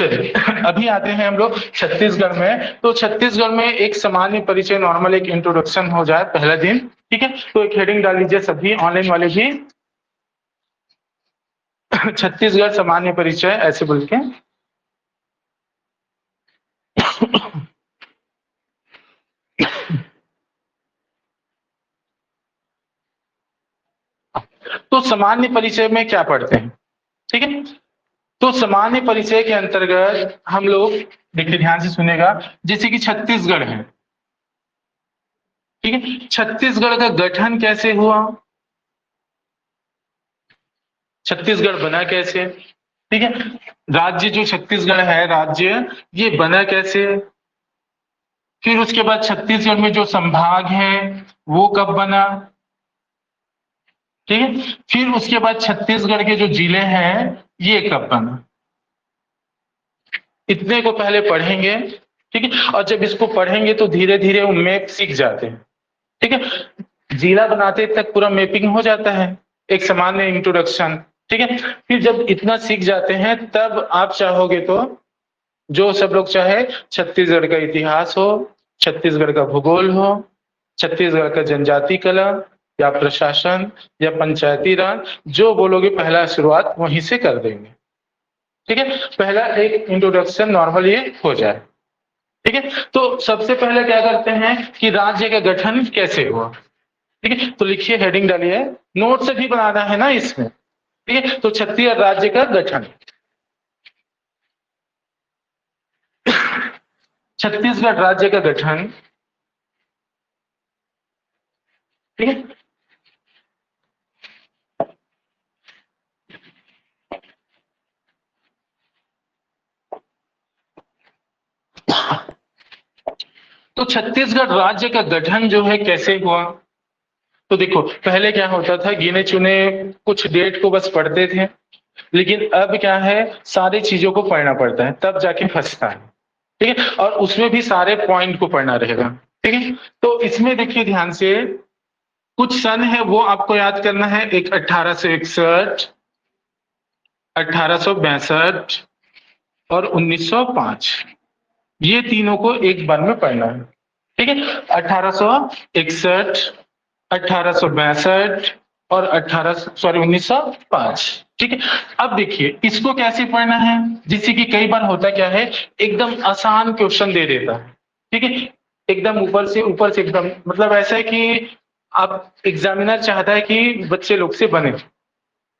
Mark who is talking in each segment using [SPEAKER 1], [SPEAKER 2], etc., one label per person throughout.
[SPEAKER 1] चलिए अभी आते हैं हम लोग छत्तीसगढ़ में। तो छत्तीसगढ़ में एक सामान्य परिचय, नॉर्मल एक इंट्रोडक्शन हो जाए पहला दिन, ठीक है। तो एक हेडिंग डाल लीजिए सभी ऑनलाइन वाले भी, छत्तीसगढ़ सामान्य परिचय ऐसे बोल के। तो सामान्य परिचय में क्या पढ़ते हैं, ठीक है। तो सामान्य परिचय के अंतर्गत हम लोग, देखिए ध्यान से सुनेगा, जैसे कि छत्तीसगढ़ है, ठीक है। छत्तीसगढ़ का गठन कैसे हुआ, छत्तीसगढ़ बना कैसे, ठीक है। राज्य जो छत्तीसगढ़ है राज्य, ये बना कैसे, फिर उसके बाद छत्तीसगढ़ में जो संभाग है वो कब बना, ठीक है। फिर उसके बाद छत्तीसगढ़ के जो जिले हैं ये कब बना, इतने को पहले पढ़ेंगे, ठीक है। और जब इसको पढ़ेंगे तो धीरे धीरे वो मैप सीख जाते हैं, ठीक है। जिला बनाते तक पूरा मैपिंग हो जाता है, एक सामान्य इंट्रोडक्शन, ठीक है। फिर जब इतना सीख जाते हैं तब आप चाहोगे तो जो सब लोग चाहे छत्तीसगढ़ का इतिहास हो, छत्तीसगढ़ का भूगोल हो, छत्तीसगढ़ का जनजाति कला या प्रशासन या पंचायती राज, जो बोलोगे पहला शुरुआत वहीं से कर देंगे, ठीक है। पहला एक इंट्रोडक्शन नॉर्मल ये हो जाए, ठीक है। तो सबसे पहले क्या करते हैं कि राज्य का गठन कैसे हुआ, ठीक है। तो लिखिए, हेडिंग डालिए, नोट से भी बनाना है ना इसमें, ठीक है। तो छत्तीसगढ़ राज्य का गठन, छत्तीसगढ़ राज्य का गठन, ठीक है। तो छत्तीसगढ़ राज्य का गठन जो है कैसे हुआ, तो देखो पहले क्या होता था, गिने चुने कुछ डेट को बस पढ़ते थे, लेकिन अब क्या है, सारी चीजों को पढ़ना पड़ता है तब जाके फंसता है, ठीक है। और उसमें भी सारे पॉइंट को पढ़ना रहेगा, ठीक है। तो इसमें देखिए ध्यान से, कुछ सन है वो आपको याद करना है, एक 1861, 1862 और 1905, ये तीनों को एक बार में पढ़ना है, ठीक है। 1861, 1862 और 1905, ठीक है। अब देखिए इसको कैसे पढ़ना है, जिससे कि कई बार होता क्या है, एकदम आसान क्वेश्चन दे देता है, ठीक है। एकदम ऊपर से एकदम, मतलब ऐसा है कि आप एग्जामिनर चाहता है कि बच्चे लोग से बने,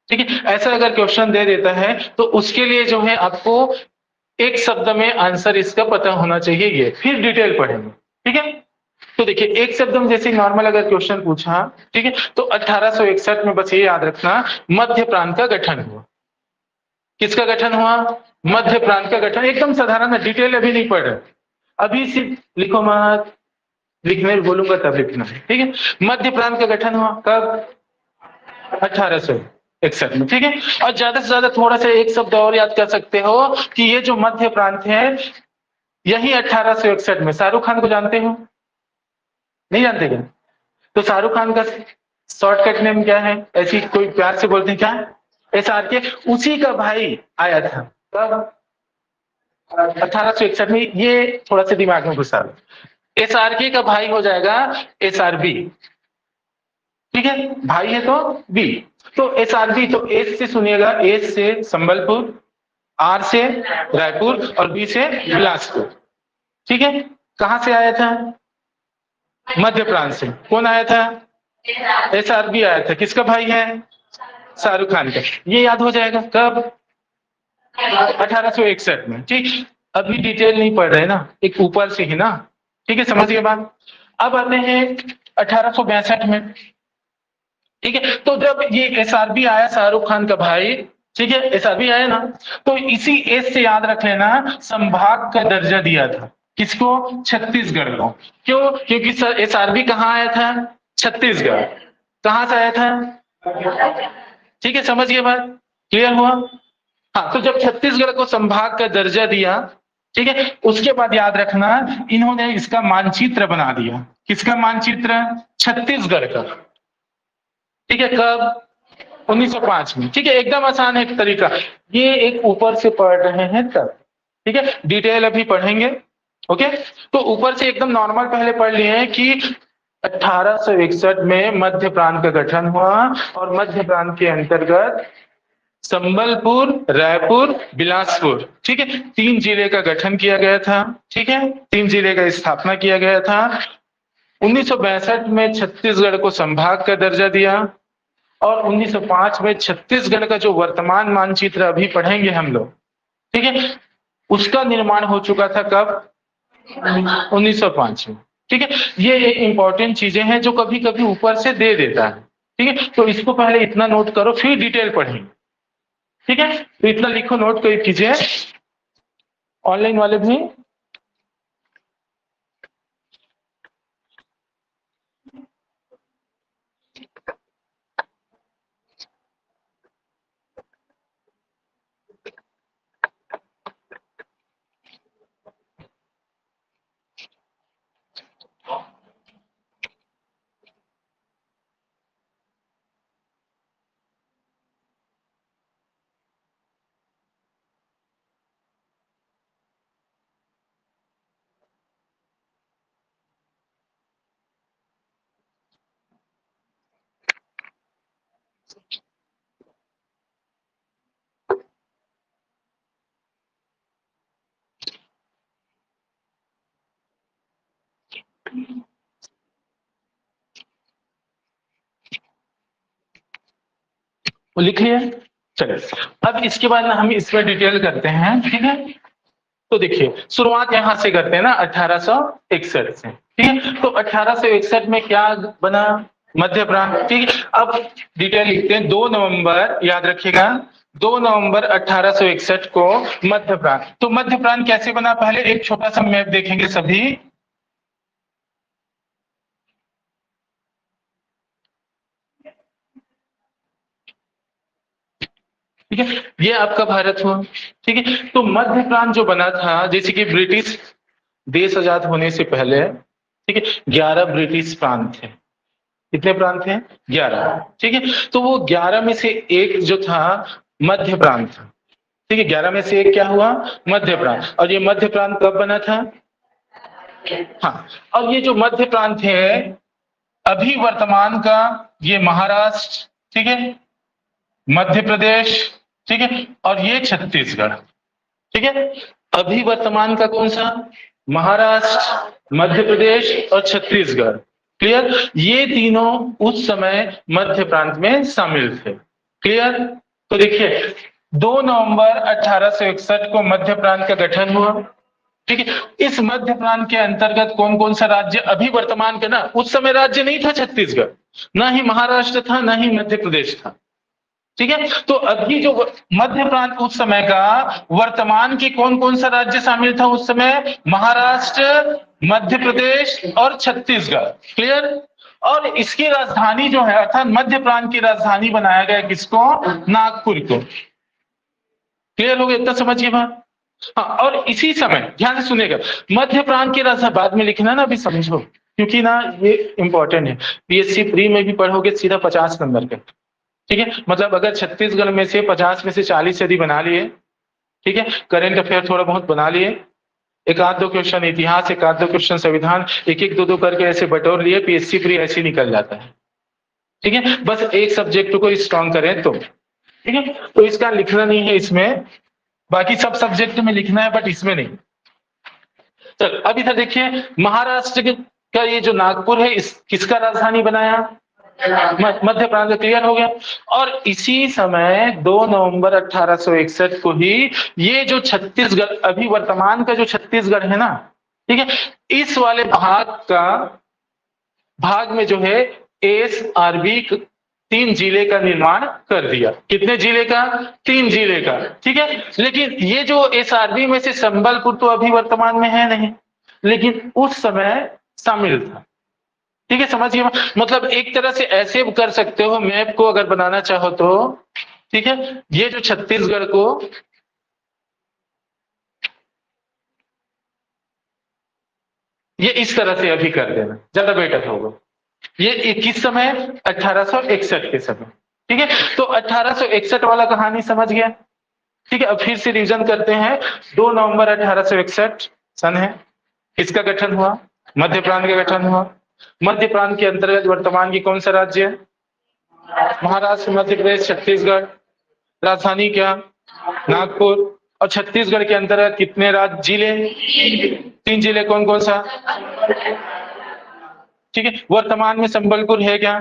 [SPEAKER 1] ठीक है। ऐसा अगर क्वेश्चन दे देता है तो उसके लिए जो है आपको एक शब्द में आंसर इसका पता होना चाहिए, ये फिर डिटेल पढ़ेंगे, ठीक है। तो देखिए एक शब्द में जैसे नॉर्मल अगर क्वेश्चन पूछा, ठीक है, तो 1861 में बस ये याद रखना, मध्य प्रांत का गठन हुआ। किसका गठन हुआ, मध्य प्रांत का गठन, एकदम साधारण है, डिटेल अभी नहीं पढ़ रहे, अभी सिर्फ लिखो मत, लिखने बोलूंगा तब लिखना है, ठीक है। मध्य प्रांत का गठन हुआ कब, 1861 में, ठीक है। और ज्यादा से ज्यादा थोड़ा सा एक शब्द और याद कर सकते हो कि ये जो मध्य प्रांत है यही 1861 में, शाहरुख खान को जानते हो, नहीं जानते क्या, तो शाहरुख खान का शॉर्टकट नेम क्या है, ऐसी कोई प्यार से बोलते हैं क्या, SRK के, उसी का भाई आया था कब, 1861 में, ये थोड़ा सा दिमाग में घुसा लो। SRK का भाई हो जाएगा SRB, ठीक है, भाई है तो बी, तो SRB, तो एस से सुनिएगा, एस से संबलपुर, आर से रायपुर और बी से बिलासपुर, ठीक है। कहां से आया था, मध्य प्रांत से, कौन आया था, SRB आया था, किसका भाई है, शाहरुख खान का, ये याद हो जाएगा कब, 1861 में, ठीक। अभी डिटेल नहीं पढ़ रहे ना, एक ऊपर से ही ना, ठीक है, समझिए बात। अब आते हैं 1862 में, ठीक है। तो जब ये SRB आया, शाहरुख खान का भाई, ठीक है, SRB आया ना, तो इसी एस से याद रख लेना, संभाग का दर्जा दिया था किसको, छत्तीसगढ़ को, क्यों, क्योंकि SRB कहाँ आया था, छत्तीसगढ़, कहां से आया था, ठीक है, समझ गए बात, क्लियर हुआ। हाँ, तो जब छत्तीसगढ़ को संभाग का दर्जा दिया, ठीक है, उसके बाद याद रखना इन्होंने इसका मानचित्र बना दिया, किसका मानचित्र, छत्तीसगढ़ का, ठीक है, कब, 1905 में, ठीक है। एकदम आसान है एक तरीका, ये एक ऊपर से पढ़ रहे हैं तब, ठीक है, डिटेल अभी पढ़ेंगे। ओके, तो ऊपर से एकदम नॉर्मल पहले पढ़ लिए हैं कि 1861 में मध्य प्रांत का गठन हुआ और मध्य प्रांत के अंतर्गत संबलपुर, रायपुर, बिलासपुर, ठीक है, 3 जिले का गठन किया गया था। ठीक है, 3 जिले का स्थापना किया गया था। 1962 में छत्तीसगढ़ को संभाग का दर्जा दिया और 1905 में छत्तीसगढ़ का जो वर्तमान मानचित्र अभी पढ़ेंगे हम लोग, ठीक है, उसका निर्माण हो चुका था कब? 1905 में। ठीक है, ये एक इंपॉर्टेंट चीजें हैं जो कभी कभी ऊपर से दे देता है। ठीक है, तो इसको पहले इतना नोट करो, फिर डिटेल पढ़ेंगे। ठीक है, तो इतना लिखो, नोट कर कीजिए, ऑनलाइन वाले भी। वो लिख लिया, चलिए अब इसके बाद ना हम इसमें डिटेल करते हैं। ठीक है, तो देखिए शुरुआत यहां से करते हैं ना 1861 से। ठीक है, तो 1861 में क्या बना? मध्य प्रांत। ठीक है, अब डिटेल लिखते हैं। 2 नवंबर, याद रखिएगा, 2 नवंबर 1861 को मध्य प्रांत। तो मध्य प्रांत कैसे बना? पहले एक छोटा सा मैप देखेंगे सभी। ठीक है, ये आपका भारत हुआ। ठीक है, तो मध्य प्रांत जो बना था, जैसे कि ब्रिटिश देश आजाद होने से पहले, ठीक है, 11 ब्रिटिश प्रांत थे। कितने प्रांत थे? 11। ठीक है, तो वो 11 में से एक जो था मध्य प्रांत था। ठीक है, 11 में से एक क्या हुआ? मध्य प्रांत। और ये मध्य प्रांत कब बना था? हाँ, और ये जो मध्य प्रांत है अभी वर्तमान का, ये महाराष्ट्र, ठीक है, मध्य प्रदेश, ठीक है, और ये छत्तीसगढ़। ठीक है, अभी वर्तमान का कौन सा? महाराष्ट्र, मध्य प्रदेश और छत्तीसगढ़। क्लियर? ये तीनों उस समय मध्य प्रांत में शामिल थे। क्लियर? तो देखिए 2 नवंबर 1861 को मध्य प्रांत का गठन हुआ। ठीक है, इस मध्य प्रांत के अंतर्गत कौन कौन सा राज्य अभी वर्तमान का, ना उस समय राज्य नहीं था छत्तीसगढ़, ना ही महाराष्ट्र था, ना ही मध्य प्रदेश था। ठीक है, तो अभी जो मध्य प्रांत उस समय का, वर्तमान के कौन कौन सा राज्य शामिल था उस समय? महाराष्ट्र, मध्य प्रदेश और छत्तीसगढ़। क्लियर? और इसकी राजधानी जो है, अर्थात मध्य प्रांत की राजधानी बनाया गया किसको? नागपुर को। क्लियर हो गया? इतना समझिए बात। हाँ, और इसी समय ध्यान से सुनिएगा, मध्य प्रांत की राजधानी बाद में लिखना ना, अभी समझो, क्योंकि ना ये इंपॉर्टेंट है। पीएससी प्री में भी पढ़ोगे सीधा 50 नंबर का। ठीक है, मतलब अगर छत्तीसगढ़ में से 50 में से 40 यदि बना लिए, ठीक है, करंट अफेयर थोड़ा बहुत बना लिए, एक आध दो क्वेश्चन इतिहास, एक आध दो क्वेश्चन संविधान, एक एक दो दो करके ऐसे बटोर लिए, पीएससी प्री ऐसे ही निकल जाता है। ठीक है, बस एक सब्जेक्ट को स्ट्रॉन्ग करें तो। ठीक है, तो इसका लिखना नहीं है इसमें, बाकी सब सब्जेक्ट में लिखना है, बट इसमें नहीं। चल अब इधर देखिए, महाराष्ट्र का ये जो नागपुर है, इस किसका राजधानी बनाया? मध्य प्रांत। क्लियर हो गया? और इसी समय 2 नवंबर 1861 को ही ये जो छत्तीसगढ़, अभी वर्तमान का जो छत्तीसगढ़ है ना, ठीक है, इस वाले भाग में जो है एसआरबी 3 जिले का निर्माण कर दिया। कितने जिले का? 3 जिले का। ठीक है, लेकिन ये जो एसआरबी में से संबलपुर तो अभी वर्तमान में है नहीं, लेकिन उस समय शामिल था। ठीक है, समझिए, मतलब एक तरह से ऐसे कर सकते हो मैप को अगर बनाना चाहो तो। ठीक है, ये जो छत्तीसगढ़ को, ये इस तरह से अभी कर देना, ज्यादा बेटर होगा। ये किस समय? 1861 के समय। ठीक है, तो 1861 वाला कहानी समझ गया। ठीक है, अब फिर से रिवीजन करते हैं। 2 नवंबर 1861 सन है, इसका गठन हुआ, मध्य प्रांत का गठन हुआ। मध्य प्रांत के अंतर्गत वर्तमान की कौन सा राज्य है? महाराष्ट्र, मध्य प्रदेश, छत्तीसगढ़। राजधानी क्या? नागपुर। और छत्तीसगढ़ के अंतर्गत कितने राज्य, जिले? 3 जिले, कौन कौन सा? ठीक है, वर्तमान में संबलपुर है क्या?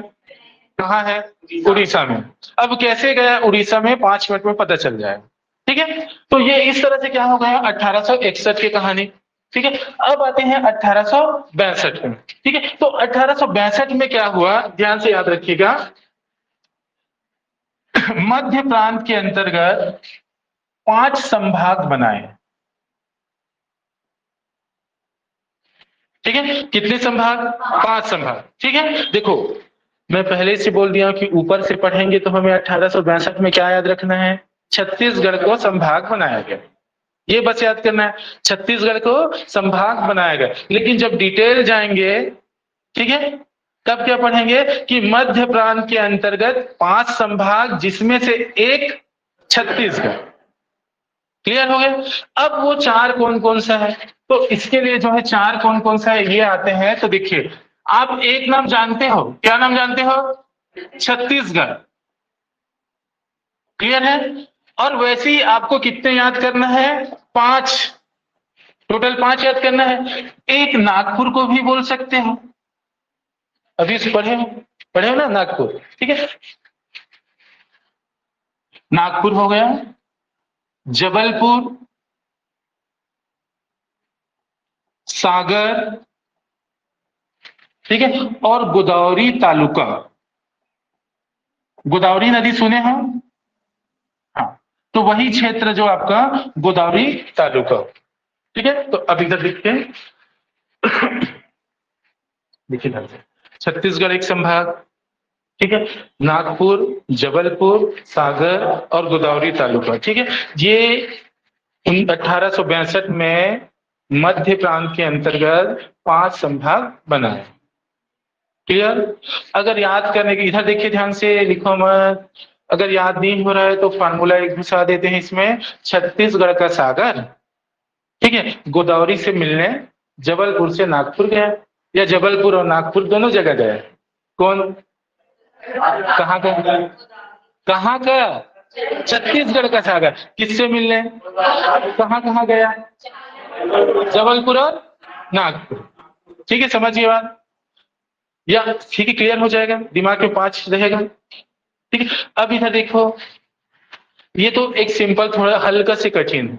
[SPEAKER 1] कहाँ है? उड़ीसा में। अब कैसे गया उड़ीसा में, 5 मिनट में पता चल जाएगा। ठीक है, तो ये इस तरह से क्या हो गया 1861 की कहानी। ठीक है, अब आते हैं 1862 में। ठीक है, तो 1862 में क्या हुआ, ध्यान से याद रखिएगा। मध्य प्रांत के अंतर्गत 5 संभाग बनाए। ठीक है, कितने संभाग? 5 संभाग। ठीक है, देखो मैं पहले से बोल दिया कि ऊपर से पढ़ेंगे तो हमें 1862 में क्या याद रखना है? छत्तीसगढ़ को संभाग बनाया गया, ये बस याद करना है, छत्तीसगढ़ को संभाग बनाया गया। लेकिन जब डिटेल जाएंगे, ठीक है, तब क्या पढ़ेंगे कि मध्य प्रांत के अंतर्गत 5 संभाग, जिसमें से एक छत्तीसगढ़। क्लियर हो गया? अब वो 4 कौन कौन सा है, तो इसके लिए जो है 4 कौन कौन सा है ये आते हैं। तो देखिए, आप एक नाम जानते हो, क्या नाम जानते हो? छत्तीसगढ़। क्लियर है? और वैसे ही आपको कितने याद करना है? 5, टोटल 5 याद करना है। एक नागपुर को भी बोल सकते हो, अभी से पढ़े हो ना नागपुर। ठीक है, नागपुर हो गया, जबलपुर, सागर, ठीक है, और गोदावरी तालुका। गोदावरी नदी सुने हैं? हाँ, तो वही क्षेत्र जो आपका गोदावरी तालुका। ठीक है, तो अब इधर देखते हैं। देखिए ध्यान से, छत्तीसगढ़ एक संभाग, ठीक है, नागपुर, जबलपुर, सागर और गोदावरी तालुका। ठीक है, ये 1862 में मध्य प्रांत के अंतर्गत 5 संभाग बनाए। क्लियर? अगर याद करने की, इधर देखिए ध्यान से, लिखो मत। अगर याद नहीं हो रहा है तो फार्मूला एक घुसा देते हैं इसमें। छत्तीसगढ़ का सागर, ठीक है, गोदावरी से मिलने जबलपुर से नागपुर गया, या जबलपुर और नागपुर दोनों जगह गया। कौन? कहाँ का? कहाँ का? छत्तीसगढ़ का सागर किससे मिलने? कहाँ कहाँ गया? जबलपुर और नागपुर। ठीक है, समझिए बात, या ठीक है, क्लियर हो जाएगा, दिमाग में 5 रहेगा। ठीक है, अब इधर देखो, ये तो एक सिंपल, थोड़ा हल्का से कठिन है।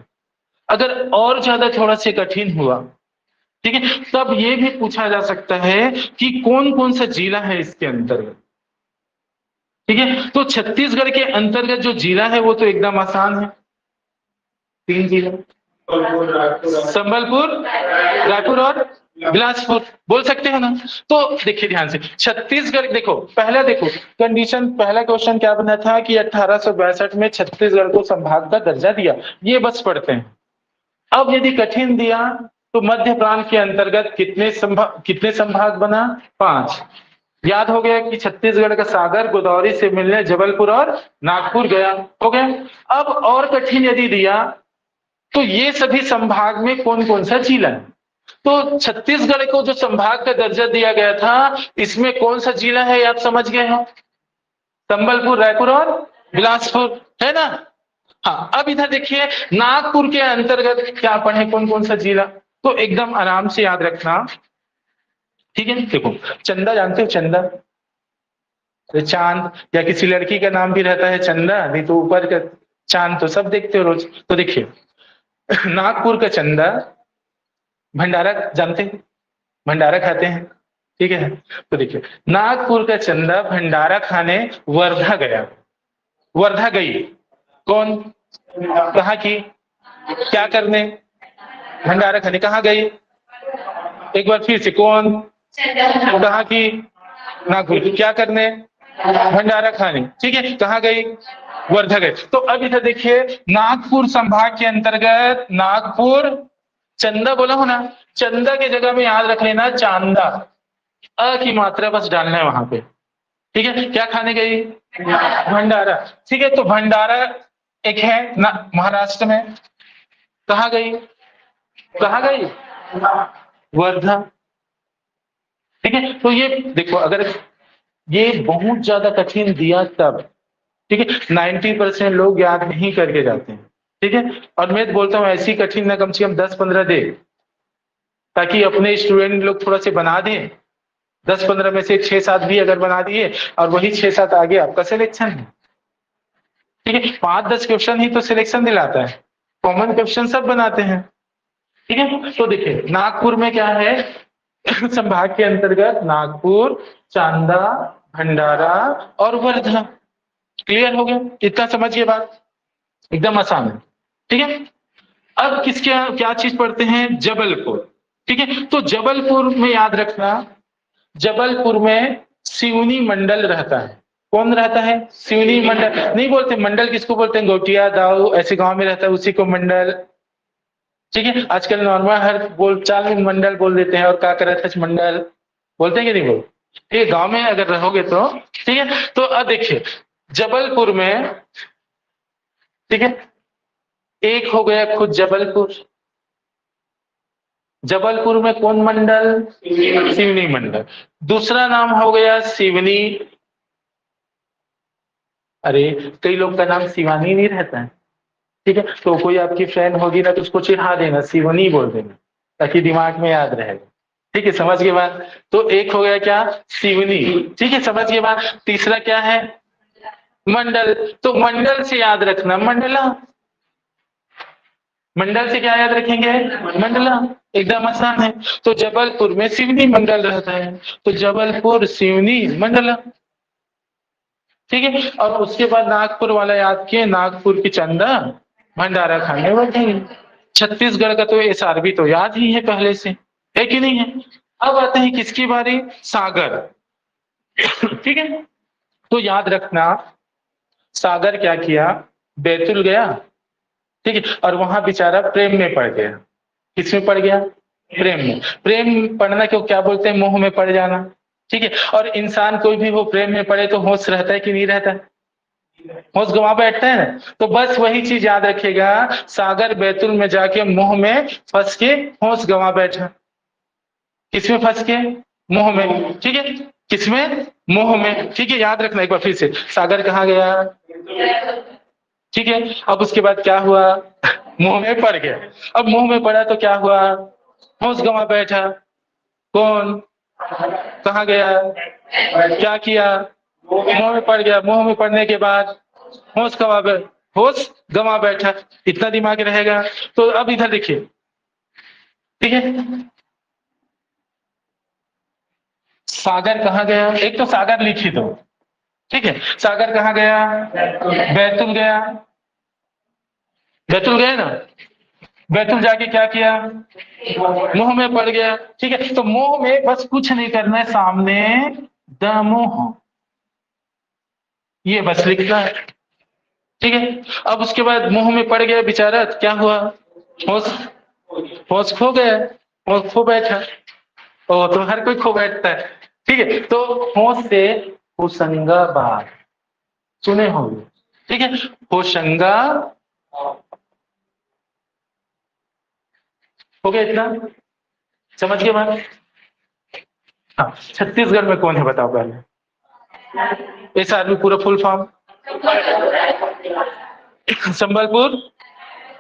[SPEAKER 1] अगर और ज्यादा थोड़ा से कठिन हुआ, ठीक है, तब ये भी पूछा जा सकता है कि कौन कौन सा जिला है इसके अंतर्गत। ठीक है, तो छत्तीसगढ़ के अंतर्गत जो जिला है वो तो एकदम आसान है, 3 जिला, संबलपुर, रायपुर और बिलासपुर, बोल सकते हो ना। तो देखिए ध्यान से, छत्तीसगढ़, देखो पहला, देखो कंडीशन, पहला क्वेश्चन क्या बना था कि 1862 में छत्तीसगढ़ को संभाग का दर्जा दिया, ये बस पढ़ते हैं। अब यदि कठिन दिया तो मध्य प्रांत के अंतर्गत कितने संभाग बना? 5। याद हो गया कि छत्तीसगढ़ का सागर गोदावरी से मिलने जबलपुर और नागपुर गया, हो गया। अब और कठिन यदि दिया तो ये सभी संभाग में कौन कौन सा जिला है, तो छत्तीसगढ़ को जो संभाग का दर्जा दिया गया था, इसमें कौन सा जिला है आप समझ गए हो? संबलपुर, रायपुर और बिलासपुर, है ना। हाँ, अब इधर देखिए, नागपुर के अंतर्गत क्या पढ़े, कौन कौन सा जिला, तो एकदम आराम से याद रखना। ठीक है, देखो चंदा जानते हो? चंदा, चांद, या किसी लड़की का नाम भी रहता है चंदा, नहीं तो ऊपर का चांद तो सब देखते हो रोज। तो देखिए, नागपुर का चंदा, भंडारा जानते हैं? भंडारा खाते हैं, ठीक है। तो देखिए, नागपुर का चंदा भंडारा खाने वर्धा गया, वर्धा गई, कौन? कहाँ की? क्या करने? भंडारा खाने। कहाँ गई? एक बार फिर से, कौन? कहाँ की? नागपुर की। क्या करने? भंडारा खाने। ठीक है, कहाँ गई? वर्धा गए। तो अब इधर देखिए, नागपुर संभाग के अंतर्गत नागपुर, चंदा बोला हो ना, चंदा की जगह में याद रख लेना चांदा, अ की मात्रा बस डालना है वहां पे। ठीक है, क्या खाने गई? भंडारा। ठीक है, तो भंडारा एक है ना महाराष्ट्र में, कहाँ गई, कहाँ गई, वर्धा। ठीक है, तो ये देखो, अगर ये बहुत ज्यादा कठिन दिया तब, ठीक है, 90% लोग याद नहीं करके जाते हैं। ठीक है, और मैं तो बोलता हूँ ऐसी कठिन ना कम से कम 10-15 दे, ताकि अपने स्टूडेंट लोग थोड़ा से बना दें। 10-15 में से 6-7 भी अगर बना दिए और वही 6-7 आगे, आपका सिलेक्शन है। ठीक है, 5-10 क्वेश्चन ही तो सिलेक्शन दिलाता है, कॉमन क्वेश्चन सब बनाते हैं। ठीक है, तो देखिए नागपुर में क्या है, संभाग के अंतर्गत नागपुर, चांदा, भंडारा और वर्धा। क्लियर हो गया, इतना समझिए बात, एकदम आसान है। ठीक है, अब किसके क्या चीज पढ़ते हैं, जबलपुर। ठीक है, तो जबलपुर में याद रखना, जबलपुर में सिवनी मंडल रहता है। कौन रहता है, सिवनी मंडल। नहीं बोलते मंडल, किसको बोलते हैं, गोटिया दाऊ ऐसे गांव में रहता है उसी को मंडल। ठीक है, आजकल नॉर्मल हर बोलचाल में मंडल बोल देते हैं, और क्या कर रहे थे मंडल बोलते हैं कि नहीं बोल। ठीक है, गांव में अगर रहोगे तो ठीक है। तो अब देखिए जबलपुर में, ठीक है, एक हो गया खुद जबलपुर, जबलपुर में कौन मंडल, सिवनी मंडल। दूसरा नाम हो गया सिवनी। अरे कई लोग का नाम शिवानी नहीं रहता है। ठीक है, तो कोई आपकी फ्रेंड होगी ना तो उसको चिढ़ा देना, शिवनी बोल देना, ताकि दिमाग में याद रहेगा। ठीक है, समझ के बाद, तो एक हो गया क्या, शिवनी। ठीक है, समझ के बाद तीसरा क्या है, मंडल। तो मंडल से याद रखना मंडला, मंडल से क्या याद रखेंगे, मंडला। एकदम आसान है। तो जबलपुर में सिवनी मंडल रहता है, तो जबलपुर सिवनी मंडला। ठीक है, और उसके बाद नागपुर वाला याद किए, नागपुर की चंदा भंडारा खाने बैठेंगे। छत्तीसगढ़ का तो एसआरबी तो याद ही है पहले से, है कि नहीं है। अब आते हैं किसकी बारी, सागर। ठीक है, तो याद रखना, सागर क्या किया, बैतुल गया। ठीक है, और वहां बेचारा प्रेम में पड़ गया। किसमें पड़ गया, प्रेम में। प्रेम पड़ना क्यों क्या बोलते हैं, मोह में पड़ जाना। ठीक है, और इंसान कोई भी हो प्रेम में पड़े तो होश रहता है कि नहीं रहता है, होश गंवा बैठता है ना। तो बस वही चीज याद रखेगा, सागर बैतुल में जाके मोह में फंस के होश गंवा बैठा। किसमें फंस के, मोह में। ठीक है, किसमें, मोह में। ठीक है, याद रखना एक बार फिर से, सागर कहाँ गया। ठीक है, अब उसके बाद क्या हुआ, मुंह में पड़ गया। अब मुंह में पड़ा तो क्या हुआ, होश गंवा बैठा। कौन, कहाँ गया, क्या किया, मुंह में पड़ गया। मुंह में पड़ने के बाद होश गंवा होश गंवा बैठा। इतना दिमाग रहेगा। तो अब इधर देखिए, ठीक है, सागर कहाँ गया, एक तो सागर लिखी दो। ठीक है, सागर कहाँ गया, बैतुल गया, बैतुल गए ना। बैतुल जाके क्या किया, मुंह में पड़ गया। ठीक है, तो मुंह में बस कुछ नहीं करना है, सामने दमोह, ये बस लिखना है। ठीक है, अब उसके बाद मुंह में पड़ गया बेचारा, क्या हुआ, होश, होश खो गया, होश खो बैठा। ओ तो हर कोई खो बैठता है। ठीक है, तो होश से होशंगाबाद, सुने होंगे। ठीक है, होशंगा, हो गया इतना, समझ गए बात। हाँ, छत्तीसगढ़ में कौन है बताओ पहले, इस आदमी पूरा फुल फॉर्म, संबलपुर,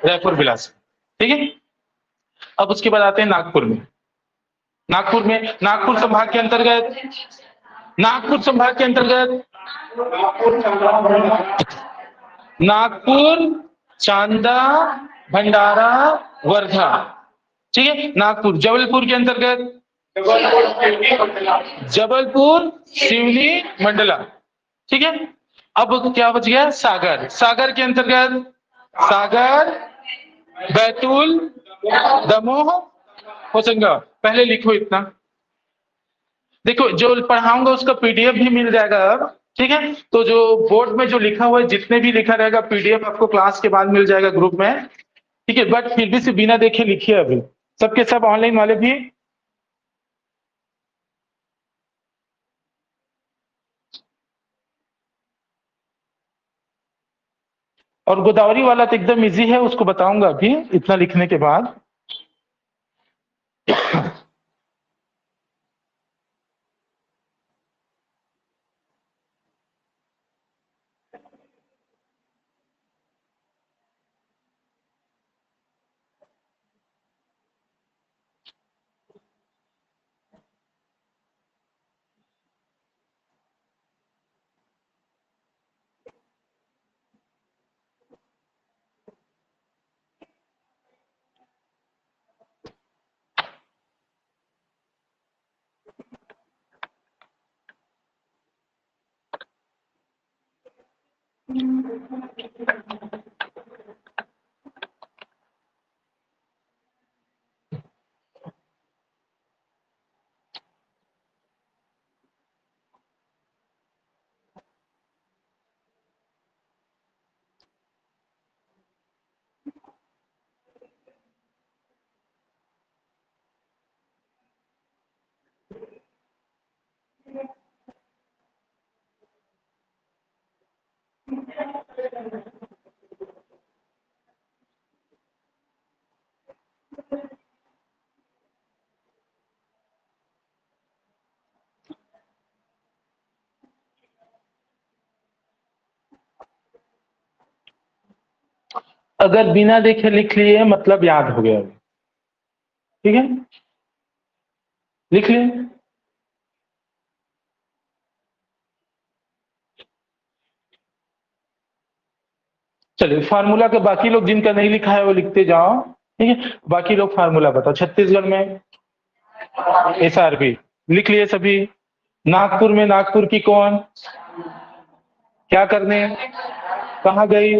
[SPEAKER 1] रायपुर, बिलासपुर। ठीक है, अब उसके बाद आते हैं नागपुर में। नागपुर में, नागपुर संभाग के अंतर्गत, नागपुर संभाग के अंतर्गत नागपुर, चांदा, भंडारा, वर्धा। ठीक है, नागपुर, जबलपुर के अंतर्गत जबलपुर, सिवनी, मंडला। ठीक है, अब क्या बच गया, सागर। सागर के अंतर्गत सागर, बैतूल, दमोह, होशंगाबाद। पहले लिखो इतना, देखो जो पढ़ाऊंगा उसका पीडीएफ भी मिल जाएगा अब। ठीक है, तो जो बोर्ड में जो लिखा हुआ है, जितने भी लिखा रहेगा पीडीएफ आपको क्लास के बाद मिल जाएगा ग्रुप में। ठीक है, बट फिर भी से बिना देखे लिखिए अभी, सबके सब ऑनलाइन वाले भी। और गोदावरी वाला तो एकदम इजी है, उसको बताऊंगा अभी इतना लिखने के बाद। अगर बिना देखे लिख लिए मतलब याद हो गया, ठीक है, लिख लिए। चलिए फार्मूला के बाकी लोग जिनका नहीं लिखा है वो लिखते जाओ, ठीक है। बाकी लोग फार्मूला बताओ। छत्तीसगढ़ में एसआरबी लिख लिए सभी। नागपुर में नागपुर की कौन, क्या करने, कहाँ गई,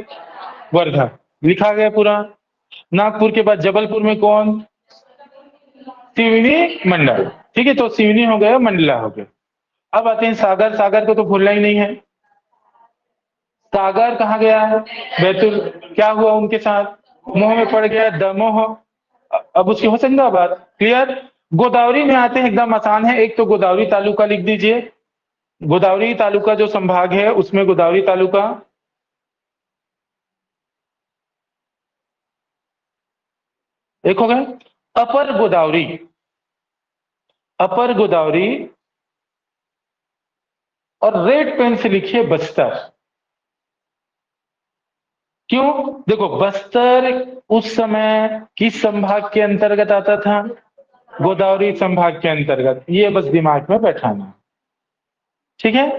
[SPEAKER 1] वर्धा, लिखा गया पूरा। नागपुर के बाद जबलपुर में कौन, सिवनी मंडल, ठीक है, तो सिवनी हो गया, मंडला हो गया। अब आते हैं सागर, सागर को तो भूलना ही नहीं है। सागर कहाँ गया, बैतूल, क्या हुआ उनके साथ, मुंह में पड़ गया दमोह, अब उसकी होशंगाबाद, क्लियर। गोदावरी में आते हैं, एकदम आसान है, एक तो गोदावरी तालुका लिख दीजिए। गोदावरी तालुका जो संभाग है उसमें गोदावरी तालुका, एक हो गया। अपर गोदावरी, अपर गोदावरी, और रेड पेन से लिखिए बस्तर। क्यों, देखो बस्तर उस समय किस संभाग के अंतर्गत आता था, गोदावरी संभाग के अंतर्गत, ये बस दिमाग में बैठाना, ठीक है,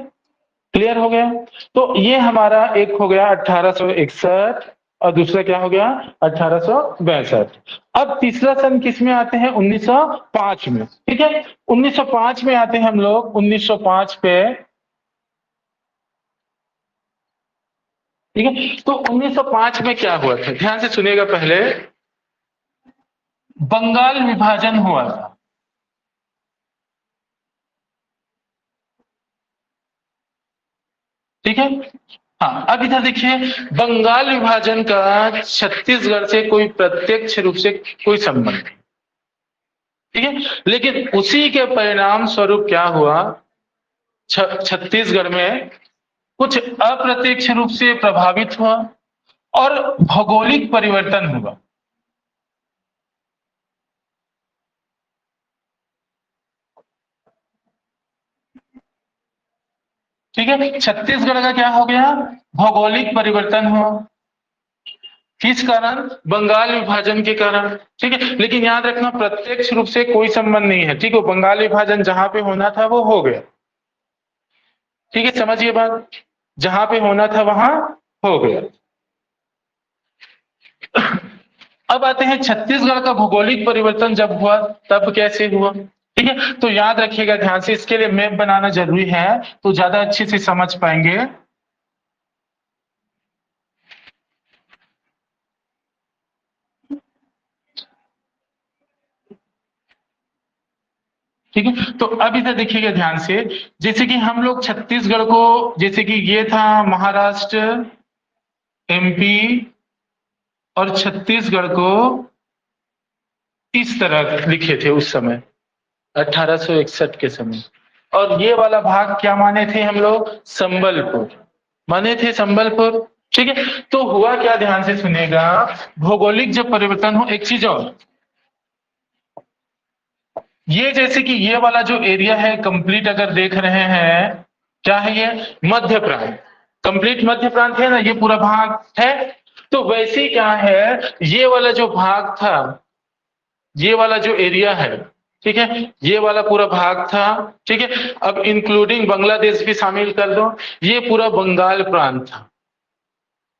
[SPEAKER 1] क्लियर हो गया। तो ये हमारा एक हो गया 1861 और दूसरा क्या हो गया 1862। अब तीसरा सन किस में आते हैं, 1905 में, ठीक है। 1905 में आते हैं हम लोग, 1905 पे, ठीक है। तो 1905 में क्या हुआ था, ध्यान से सुनिएगा पहले। बंगाल विभाजन हुआ था, ठीक है। हाँ, अब इधर देखिए, बंगाल विभाजन का छत्तीसगढ़ से कोई प्रत्यक्ष रूप से कोई संबंध नहीं, ठीक है। लेकिन उसी के परिणाम स्वरूप क्या हुआ, छत्तीसगढ़ में कुछ अप्रत्यक्ष रूप से प्रभावित हुआ और भौगोलिक परिवर्तन हुआ, ठीक है। छत्तीसगढ़ का क्या हो गया, भौगोलिक परिवर्तन हुआ, किस कारण, बंगाल विभाजन के कारण, ठीक है। लेकिन याद रखना प्रत्यक्ष रूप से कोई संबंध नहीं है, ठीक है। बंगाल विभाजन जहां पे होना था वो हो गया, ठीक है, समझिए बात, जहां पे होना था वहां हो गया। अब आते हैं छत्तीसगढ़ का भौगोलिक परिवर्तन जब हुआ तब कैसे हुआ, ठीक है। तो याद रखिएगा ध्यान से, इसके लिए मैप बनाना जरूरी है तो ज्यादा अच्छे से समझ पाएंगे। ठीक है, तो अब इधर देखिएगा ध्यान से, जैसे कि हम लोग छत्तीसगढ़ को, जैसे कि ये था महाराष्ट्र, एमपी और छत्तीसगढ़ को इस तरह लिखे थे उस समय 1861 के समय। और ये वाला भाग क्या माने थे हम लोग, संबलपुर माने थे, संबलपुर, ठीक है। तो हुआ क्या, ध्यान से सुनेगा, भौगोलिक जब परिवर्तन हो, एक चीज और, ये जैसे कि ये वाला जो एरिया है कंप्लीट अगर देख रहे हैं, क्या है ये, मध्य प्रांत, कंप्लीट मध्य प्रांत है ना, ये पूरा भाग है। तो वैसे ही क्या है, ये वाला जो भाग था, ये वाला जो एरिया है, ठीक है, ये वाला पूरा भाग था, ठीक है, अब इंक्लूडिंग बांग्लादेश भी शामिल कर दो, ये पूरा बंगाल प्रांत था,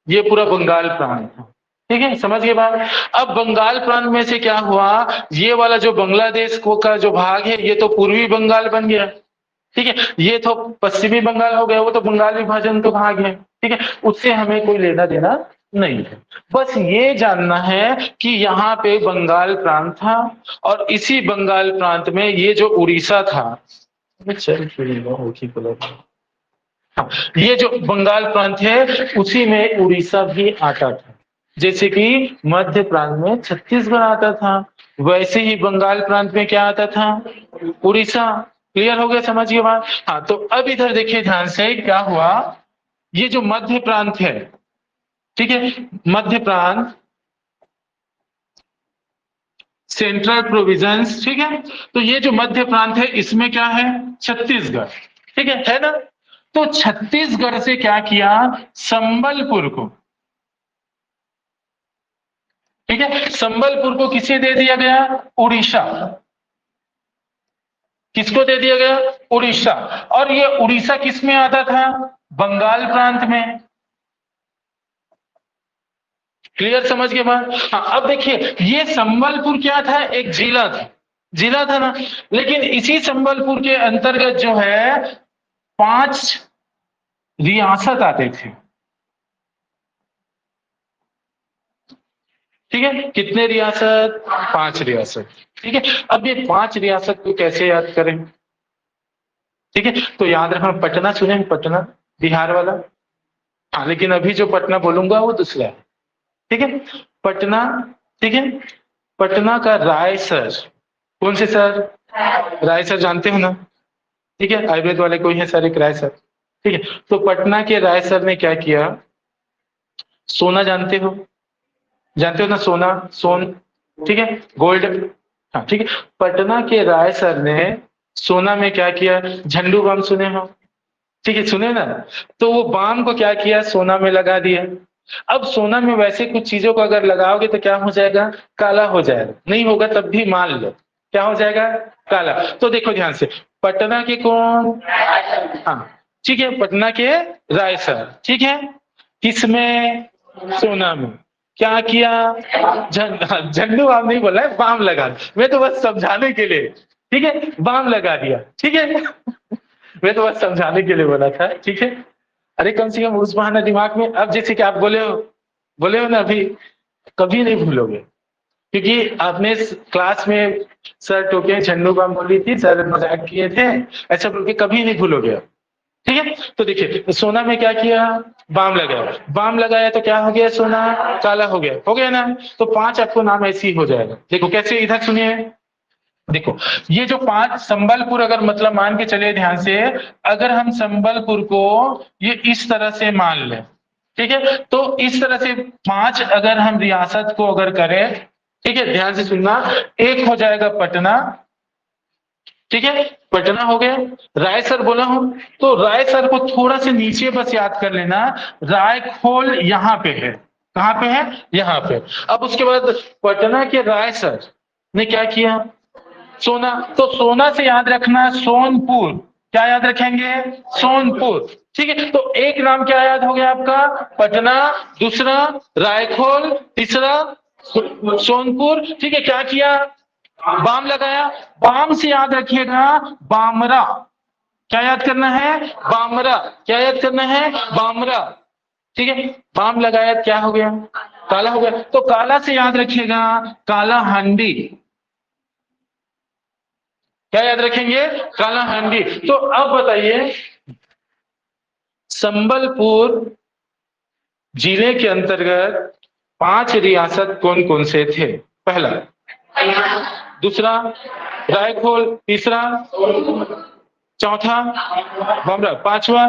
[SPEAKER 1] ये पूरा बंगाल प्रांत था, ठीक है, समझ गए बात। अब बंगाल प्रांत में से क्या हुआ, ये वाला जो बांग्लादेश को का जो भाग है, ये तो पूर्वी बंगाल बन गया, ठीक है, ये तो पश्चिमी बंगाल हो गया, वो तो बंगाल विभाजन का भाग है, ठीक है, उससे हमें कोई लेना देना नहीं है। बस ये जानना है कि यहाँ पे बंगाल प्रांत था, और इसी बंगाल प्रांत में ये जो उड़ीसा था, चल हाँ, ये जो बंगाल प्रांत है उसी में उड़ीसा भी आता था, जैसे कि मध्य प्रांत में छत्तीसगढ़ आता था, वैसे ही बंगाल प्रांत में क्या आता था, उड़ीसा। क्लियर हो गया, समझिए बात। हाँ, तो अब इधर देखिए ध्यान से क्या हुआ, ये जो मध्य प्रांत है, ठीक है, मध्य प्रांत, सेंट्रल प्रोविजंस, ठीक है, तो ये जो मध्य प्रांत है इसमें क्या है, छत्तीसगढ़, ठीक है ना। तो छत्तीसगढ़ से क्या किया, संबलपुर को, ठीक है, संबलपुर को किसे दे दिया गया, उड़ीसा, किसको दे दिया गया, उड़ीसा। और ये उड़ीसा किस में आता था, बंगाल प्रांत में। क्लियर, समझ गए बात। हाँ, अब देखिए ये संबलपुर क्या था, एक जिला था, जिला था ना, लेकिन इसी संबलपुर के अंतर्गत जो है 5 रियासत आते थे, ठीक है, कितने रियासत, 5 रियासत, ठीक है। अब ये 5 रियासत को कैसे याद करें, ठीक है, तो याद रखना, पटना सुने हैं, पटना बिहार वाला, हाँ, लेकिन अभी जो पटना बोलूंगा वो दूसरा है, ठीक है, पटना, ठीक है, पटना का रायसर, कौन से सर, रायसर जानते हो ना, ठीक है, आयुर्वेद वाले कोई है सर एक रायसर, ठीक है, तो पटना के रायसर ने क्या किया, सोना जानते हो, जानते हो ना सोना, सोन, ठीक है, गोल्ड, हाँ ठीक है, पटना के रायसर ने सोना में क्या किया, झंडू बाम सुने हो, ठीक है, सुने ना, तो वो बाम को क्या किया, सोना में लगा दिया। अब सोना में वैसे कुछ चीजों को अगर लगाओगे तो क्या हो जाएगा, काला हो जाएगा, नहीं होगा तब भी मान लो क्या हो जाएगा, काला। तो देखो ध्यान से, पटना के कौन, हाँ ठीक है, पटना के रायसर, ठीक है, किसमें, सोना में, क्या किया, झंडू बाम नहीं बोला है, बाम लगा, मैं तो बस समझाने के लिए, ठीक है, बाम लगा दिया, ठीक है, मैं तो बस समझाने के लिए बोला था, ठीक है। अरे कम से कम उस बहाने दिमाग में, अब जैसे कि आप बोले हो ना अभी, कभी नहीं भूलोगे, क्योंकि आपने क्लास में सर टोके झंडू बाम बोली थी, सर मजाक किए थे, ऐसा बोल के कभी नहीं भूलोगे, ठीक है। तो देखिए सोना में क्या किया, बाम लगाया, बाम लगाया तो क्या हो गया, सोना काला हो गया ना, तो 5 आपको नाम ऐसे ही हो जाएगा। देखो कैसे, इधर सुनिए, देखो ये जो 5 संबलपुर, अगर मतलब मान के चलिए ध्यान से, अगर हम संबलपुर को ये इस तरह से मान लें, ठीक है, तो इस तरह से 5 अगर हम रियासत को अगर करें, ठीक है, ध्यान से सुनना, एक हो जाएगा पटना, ठीक है, पटना हो गया, रायसर बोला हूं, तो रायसर को थोड़ा से नीचे बस याद कर लेना, रायखोल यहाँ पे है, कहाँ पे है, यहाँ पे। अब उसके बाद पटना के रायसर ने क्या किया, सोना, तो सोना से याद रखना सोनपुर, क्या याद रखेंगे, सोनपुर, ठीक है। तो एक नाम क्या याद हो गया आपका, पटना, दूसरा रायखोल, तीसरा सोनपुर, ठीक है, क्या किया, बाम लगाया, बाम से याद रखिएगा बामरा, क्या याद करना है, बामरा, क्या याद करना है, बामरा, ठीक है, बाम लगाया क्या हो गया, काला हो गया, तो काला से याद रखिएगा काला हांडी, क्या याद रखेंगे, काला हांडी। तो अब बताइए संबलपुर जिले के अंतर्गत 5 रियासत कौन कौन से थे, पहला, दूसरा रायखोल, तीसरा, चौथा बामरा, पांचवा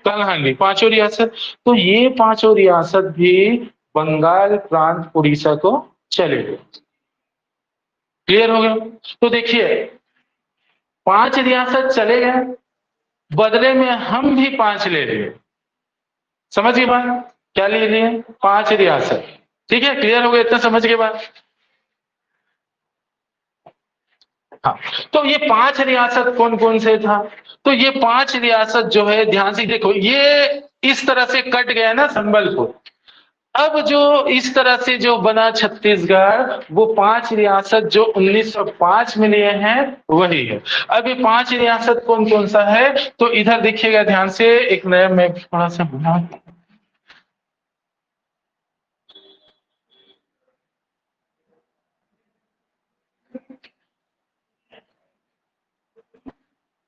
[SPEAKER 1] कलहंडी, पांचों रियासत। तो ये पांचों रियासत भी बंगाल प्रांत उड़ीसा को चले गए। क्लियर हो गया? तो देखिए, पांच रियासत चले गए, बदले में हम भी पांच ले लिए। समझ गए बात? क्या ले लिए? पांच रियासत। ठीक है, क्लियर हो गया? इतना समझ गए बात? हाँ। तो ये पांच रियासत कौन कौन से था? तो ये पांच रियासत जो है, ध्यान से देखो, ये इस तरह से कट गया ना संबलपुर। अब जो इस तरह से जो बना छत्तीसगढ़, वो पांच रियासत जो 1905 में लिए हैं वही है। अब ये पांच रियासत कौन कौन सा है? तो इधर देखिएगा ध्यान से, एक नया मैप थोड़ा सा बना।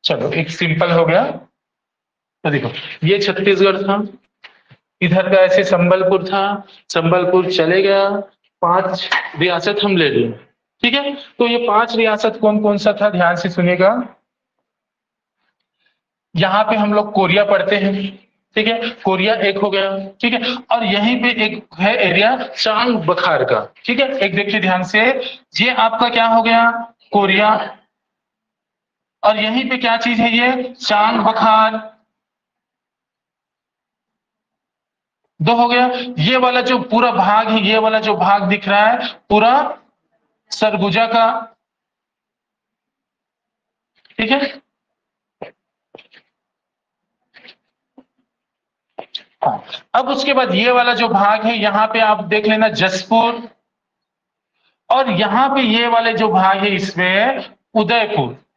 [SPEAKER 1] चलो, एक सिंपल हो गया। तो देखो, ये छत्तीसगढ़ था, इधर का ऐसे संबलपुर था, संबलपुर चले गया, पांच रियासत हम ले लिए। ठीक है, तो ये पांच रियासत कौन कौन सा था, ध्यान से सुनिएगा। यहाँ पे हम लोग कोरिया पढ़ते हैं, ठीक है, कोरिया एक हो गया। ठीक है, और यहीं पे एक है एरिया चांग बखार का। ठीक है, एक देखिए ध्यान से, ये आपका क्या हो गया? कोरिया। और यहीं पे क्या चीज है? ये चांग बखार। दो हो गया। ये वाला जो पूरा भाग है, ये वाला जो भाग दिख रहा है पूरा सरगुजा का। ठीक है, हाँ। अब उसके बाद ये वाला जो भाग है, यहां पे आप देख लेना जसपुर। और यहां पे ये वाले जो भाग है, इसमें उदयपुर।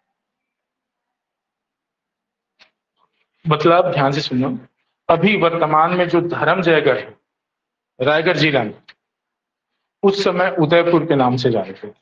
[SPEAKER 1] मतलब ध्यान से सुनो, अभी वर्तमान में जो धर्मजयगढ़ है रायगढ़ जिला में, उस समय उदयपुर के नाम से जानते थे।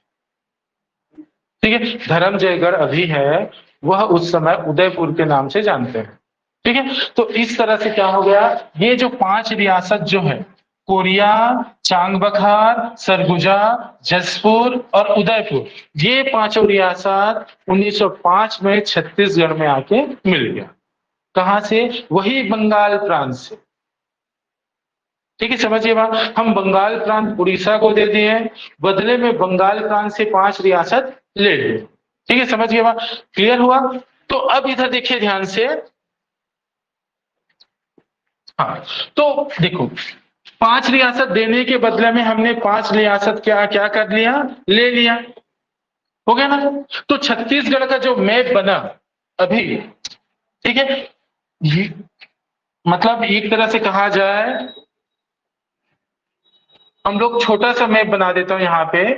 [SPEAKER 1] ठीक है, धर्मजयगढ़ अभी है, वह उस समय उदयपुर के नाम से जानते हैं। ठीक है, तो इस तरह से क्या हो गया, ये जो पांच रियासत जो है, कोरिया, चांग बखार, सरगुजा, जसपुर और उदयपुर, ये पांचों रियासत 1905 में छत्तीसगढ़ में आके मिल गया। कहां से? वही बंगाल प्रांत से। ठीक है, समझिए बात, हम बंगाल प्रांत उड़ीसा को दे दिए, बदले में बंगाल प्रांत से पांच रियासत ले लिए। ठीक है, समझिए बात, क्लियर हुआ? तो अब इधर देखिए ध्यान से। हाँ, तो देखो, पांच रियासत देने के बदले में हमने पांच रियासत क्या क्या कर लिया? ले लिया। हो गया ना? तो छत्तीसगढ़ का जो मैप बना अभी, ठीक है, ये- मतलब एक तरह से कहा जाए, हम लोग छोटा सा मैप बना देता हूं यहाँ पे।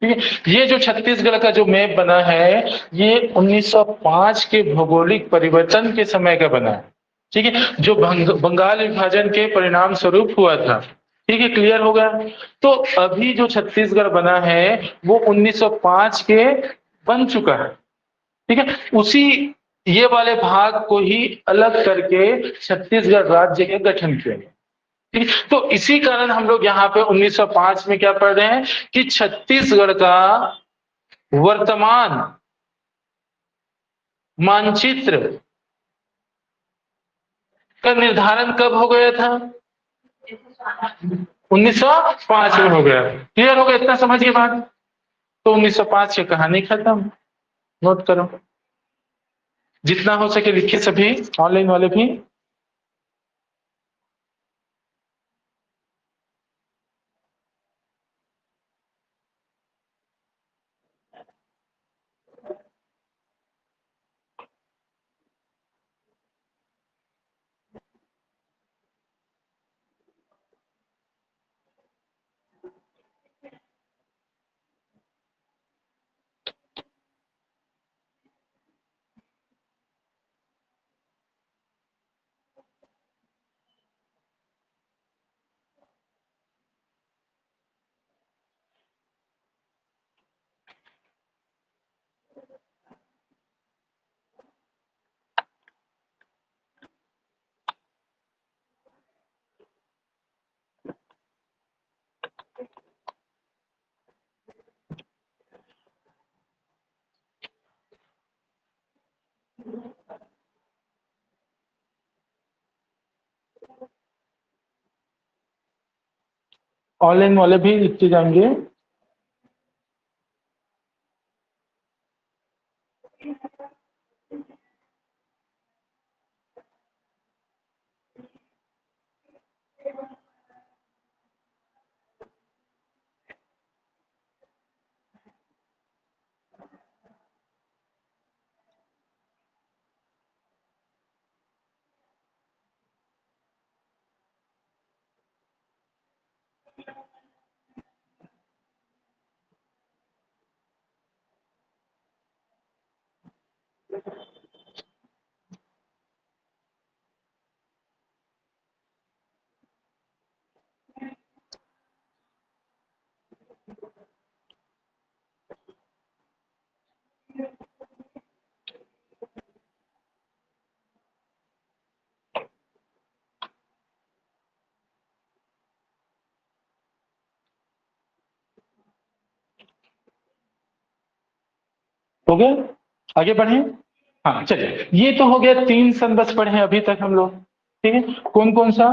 [SPEAKER 1] ठीक है, ये जो छत्तीसगढ़ का जो मैप बना है, ये 1905 के भौगोलिक परिवर्तन के समय का बना है। ठीक है, जो बंगाल विभाजन के परिणाम स्वरूप हुआ था। ठीक है, क्लियर हो गया? तो अभी जो छत्तीसगढ़ बना है, वो 1905 के बन चुका है। ठीक है, उसी ये वाले भाग को ही अलग करके छत्तीसगढ़ राज्य का गठन किया गया। ठीक है? तो इसी कारण हम लोग यहाँ पे 1905 में क्या पढ़ रहे हैं कि छत्तीसगढ़ का वर्तमान मानचित्र का निर्धारण कब हो गया था? 1905 में हो गया। क्लियर हो गया? इतना समझिए बात। तो 1905 की कहानी खत्म। नोट करो, जितना हो सके लिखिए सभी, ऑनलाइन वाले भी। ऑनलाइन वाले भी लिखते जाएंगे। हो गया, आगे बढ़े। हाँ चलिए, ये तो हो गया, 3 सन बस पढ़े हैं अभी तक हम लोग। ठीक है, कौन कौन सा?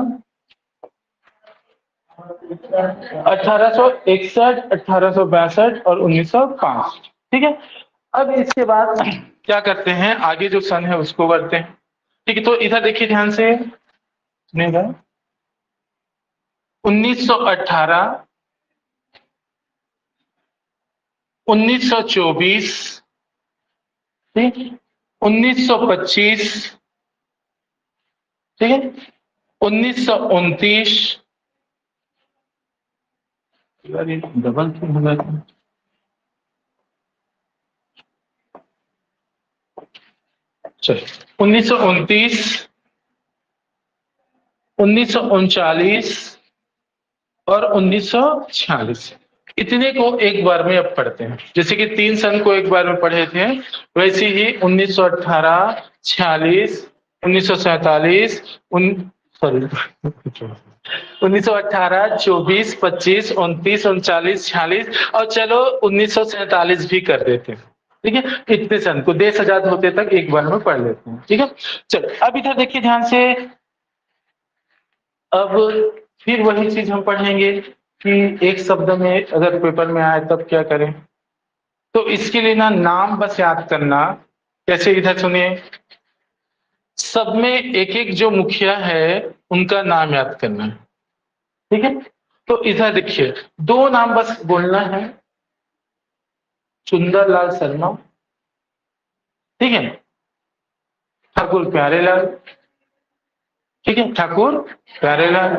[SPEAKER 1] 1861, 1862 और 1905। ठीक है, अब इसके बाद क्या करते हैं, आगे जो सन है उसको करते हैं। ठीक है, तो इधर देखिए ध्यान से सुनिएगा। 1918, 1924, ठीक, 1925, ठीक है, 1929, डबल क्यों हो जाता है? 1929, 1939 और 1946। इतने को एक बार में अब पढ़ते हैं, जैसे कि 3 सन को एक बार में पढ़े थे, वैसे ही 1918, 46, 1947, सॉरी 1918, 24, 25, 29, 39, 46 और चलो 1947 भी कर देते हैं। ठीक है, इतने सन को देश आजाद होते तक एक बार में पढ़ लेते हैं। ठीक है, चलो अब इधर देखिए ध्यान से। अब फिर वही चीज हम पढ़ेंगे कि एक शब्द में अगर पेपर में आए तब क्या करें। तो इसके लिए ना नाम बस याद करना। कैसे, इधर सुनिए, सब में एक एक जो मुखिया है उनका नाम याद करना है। ठीक है, तो इधर देखिए 2 नाम बस बोलना है, सुंदरलाल शर्मा, ठीक है, ठाकुर प्यारेलाल, ठीक है, ठाकुर प्यारेलाल,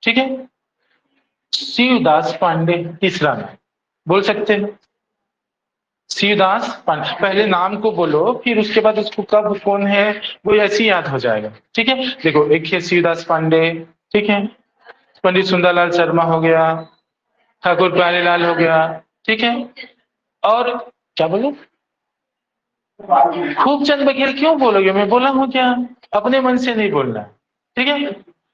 [SPEAKER 1] ठीक है, शिवदास पांडे तीसरा नाम बोल सकते हैं। शिवदास पांडे, पहले नाम को बोलो फिर उसके बाद उसको कब कौन है वो ऐसे ही याद हो जाएगा। ठीक है, देखो एक है शिवदास पांडे, ठीक है, पंडित सुंदरलाल शर्मा हो गया, ठाकुर प्यारेलाल हो गया, ठीक है, और क्या बोलो, खूबचंद बघेल क्यों बोलोगे, मैं बोला हूं क्या? अपने मन से नहीं बोलना। ठीक है,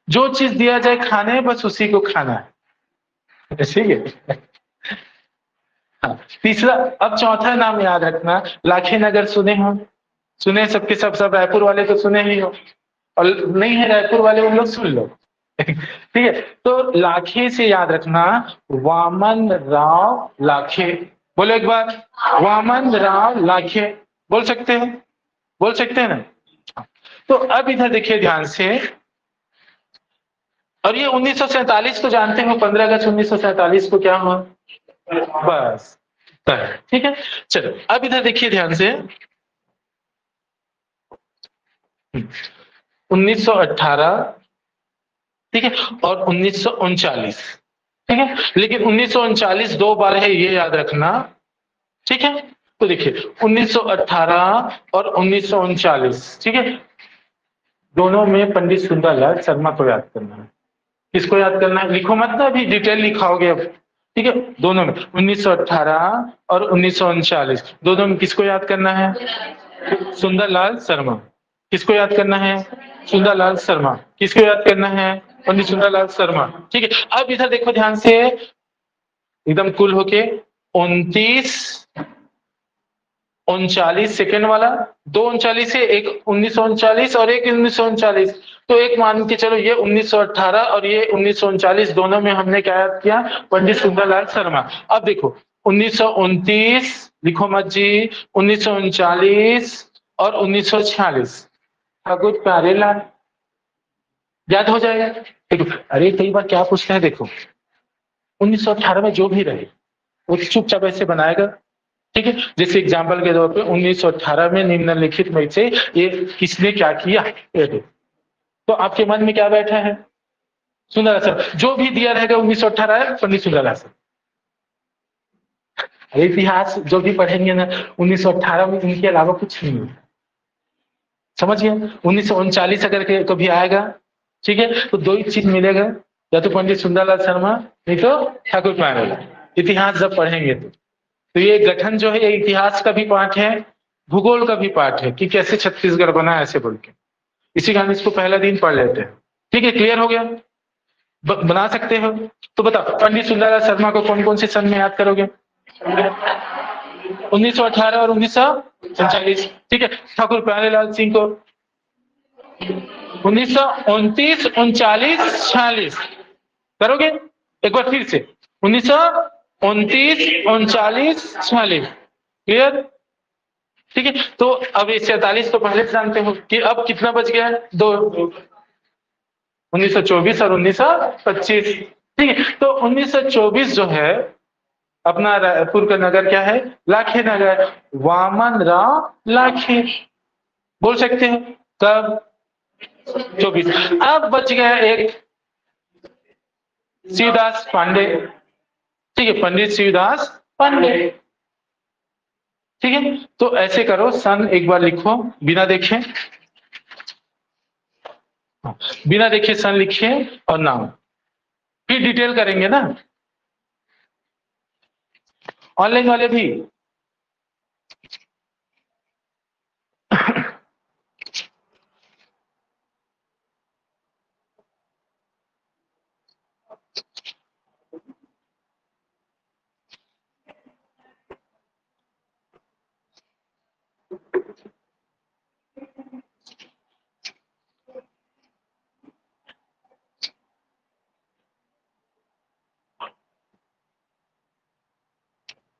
[SPEAKER 1] जो चीज दिया जाए खाने बस उसी को खाना है। ठीक है, हाँ, तीसरा, अब चौथा नाम याद रखना, लाखे नगर सुने हो? सुने सबके सब रायपुर वाले तो सुने ही हो, और नहीं है रायपुर वाले उन लोग सुन लो। ठीक है, तो लाखे से याद रखना, वामन राव लाखे। बोलो एक बार, वामन राव लाखे। बोल सकते हैं, बोल सकते हैं ना? तो अब इधर देखिए ध्यान से, और ये 1947 को जानते हो, 15 अगस्त 1947 को क्या हुआ? बस, ठीक है, चलो अब इधर देखिए ध्यान से। 1918, ठीक है, और 1939, ठीक है, लेकिन 1939 2 बार है ये याद रखना। ठीक है, तो देखिए 1918 और 1939, ठीक है, दोनों में पंडित सुंदरलाल शर्मा को याद करना है। किसको याद करना है, लिखो मत ना, अभी डिटेल लिखाओगे अब। ठीक है, दोनों में 1918 और 1939 दोनों में किसको याद करना है? सुंदरलाल शर्मा। किसको याद करना है? सुंदरलाल शर्मा। किसको याद करना है? पंडित सुंदरलाल शर्मा। ठीक है, अब इधर देखो ध्यान से, एकदम कुल होके 29, 39 सेकेंड वाला, 2 39 है, एक 1939 और एक 1939, तो एक मान के चलो ये 1918 और ये 1939 दोनों में हमने क्या याद किया, पंडित सुंदरलाल शर्मा। अब देखो 1929 लिखो मत जी, 1939 और 1946 ठाकुर प्यारेलाल, याद हो जाएगा। देखो अरे कई बार क्या पूछता है, देखो 1918 में जो भी रहे वो चुपचाप ऐसे बनाएगा, ठीक है। जैसे एग्जाम्पल के तौर पे 1918 में निम्नलिखित में से ये किसने क्या किया, ये देखो। तो आपके मन में क्या बैठा है, सुंदरलाल शर्मा। जो भी दिया रहेगा 1918 है पंडित सुंदरलाल शर्मा। अरे इतिहास जो भी पढ़ेंगे ना 1918 में इनके अलावा कुछ नहीं है, समझिए। 1939 अगर कभी आएगा, ठीक है, तो दो ही चीज मिलेगा, या तो पंडित सुंदरलाल शर्मा नहीं तो ठाकुर प्यारेलाल, इतिहास जब पढ़ेंगे तो ये गठन जो है ये इतिहास का भी पार्ट है, भूगोल का भी पार्ट है कि कैसे छत्तीसगढ़ बना ऐसे बोल के। इसी कारण इसको पहला दिन पढ़ लेते हैं, ठीक है। क्लियर हो गया, बना सकते हो। तो बताओ पंडित सुंदरलाल शर्मा को कौन कौन से सन में याद करोगे, 1918 और 1939, ठीक है। ठाकुर प्यारेलाल सिंह को 1929, 39, 46 करोगे एक बार फिर से, 1929, 39, 46, क्लियर, ठीक है। तो अब ये 47 तो पहले से जानते हो कि अब कितना बच गया है, दो, 1924 और 1925, ठीक है। तो 1924 जो है अपना रायपुर का नगर क्या है, लाखे नगर, वामन राव लाखे, बोल सकते हैं कब, 24। अब बच गया एक शिवदास पांडे, ठीक है, पंडित शिवदास पांडे, ठीक है। तो ऐसे करो, सन एक बार लिखो बिना देखे, बिना देखे सन लिखिए और नाम, फिर डिटेल करेंगे ना ऑनलाइन वाले भी।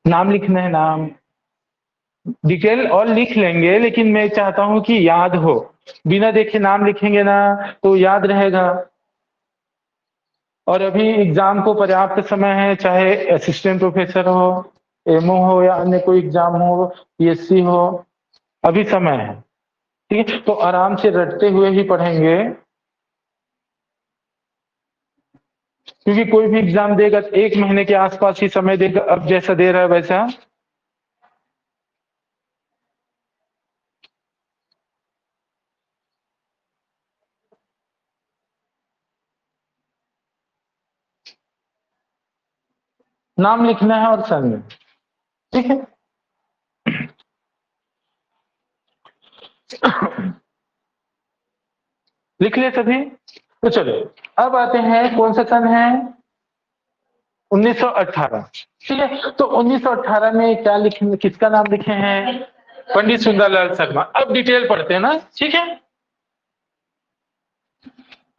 [SPEAKER 1] नाम लिखना है, नाम डिटेल और लिख लेंगे, लेकिन मैं चाहता हूं कि याद हो, बिना देखे नाम लिखेंगे ना तो याद रहेगा। और अभी एग्जाम को पर्याप्त समय है, चाहे असिस्टेंट प्रोफेसर हो, एमओ हो या अन्य कोई एग्जाम हो, पीएससी हो, अभी समय है, ठीक है। तो आराम से रटते हुए ही पढ़ेंगे, क्योंकि कोई भी एग्जाम देगा 1 महीने के आसपास ही समय देगा, अब जैसा दे रहा है वैसा। नाम लिखना है और सन, ठीक है। लिख ले सभी, तो चलो अब आते हैं कौन सा सन है, 1918, ठीक है। तो 1918 में क्या लिखे, किसका नाम लिखे हैं, पंडित सुंदरलाल शर्मा। अब डिटेल पढ़ते हैं ना, ठीक है।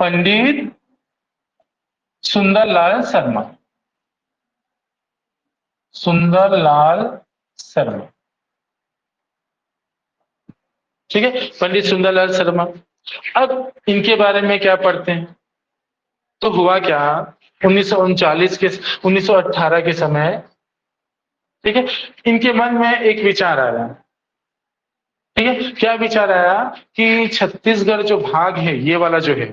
[SPEAKER 1] पंडित सुंदरलाल शर्मा, सुंदरलाल शर्मा, ठीक है, पंडित सुंदरलाल शर्मा। अब इनके बारे में क्या पढ़ते हैं, तो हुआ क्या, 1939 के 1918 के समय, ठीक है, इनके मन में एक विचार आया, ठीक है। क्या विचार आया कि छत्तीसगढ़ जो भाग है ये वाला जो है,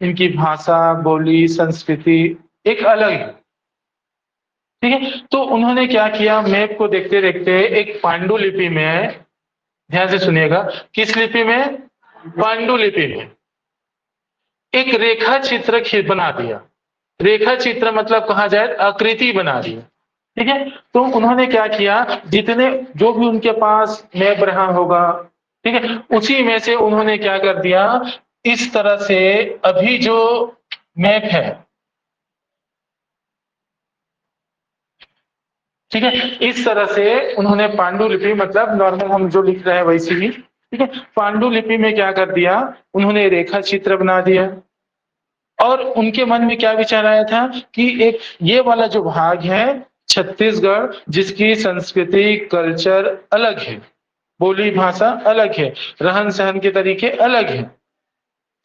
[SPEAKER 1] इनकी भाषा बोली संस्कृति एक अलग है, ठीक है। तो उन्होंने क्या किया, मैप को देखते देखते एक पांडुलिपि में, ध्यान से सुनिएगा, किस लिपि में, पांडुलिपि में एक रेखा चित्र बना दिया। रेखा चित्र मतलब कहा जाए आकृति बना दिया, ठीक है। तो उन्होंने क्या किया, जितने जो भी उनके पास मैप रहा होगा, ठीक है, उसी में से उन्होंने क्या कर दिया, इस तरह से अभी जो मैप है, ठीक है, इस तरह से उन्होंने पांडुलिपि मतलब नॉर्मल हम जो लिख रहे हैं वैसे ही ठीक है। पांडुलिपि में क्या कर दिया, उन्होंने रेखा चित्र बना दिया और उनके मन में क्या विचार आया था कि एक ये वाला जो भाग है छत्तीसगढ़, जिसकी संस्कृति कल्चर अलग है, बोली भाषा अलग है, रहन सहन के तरीके अलग है,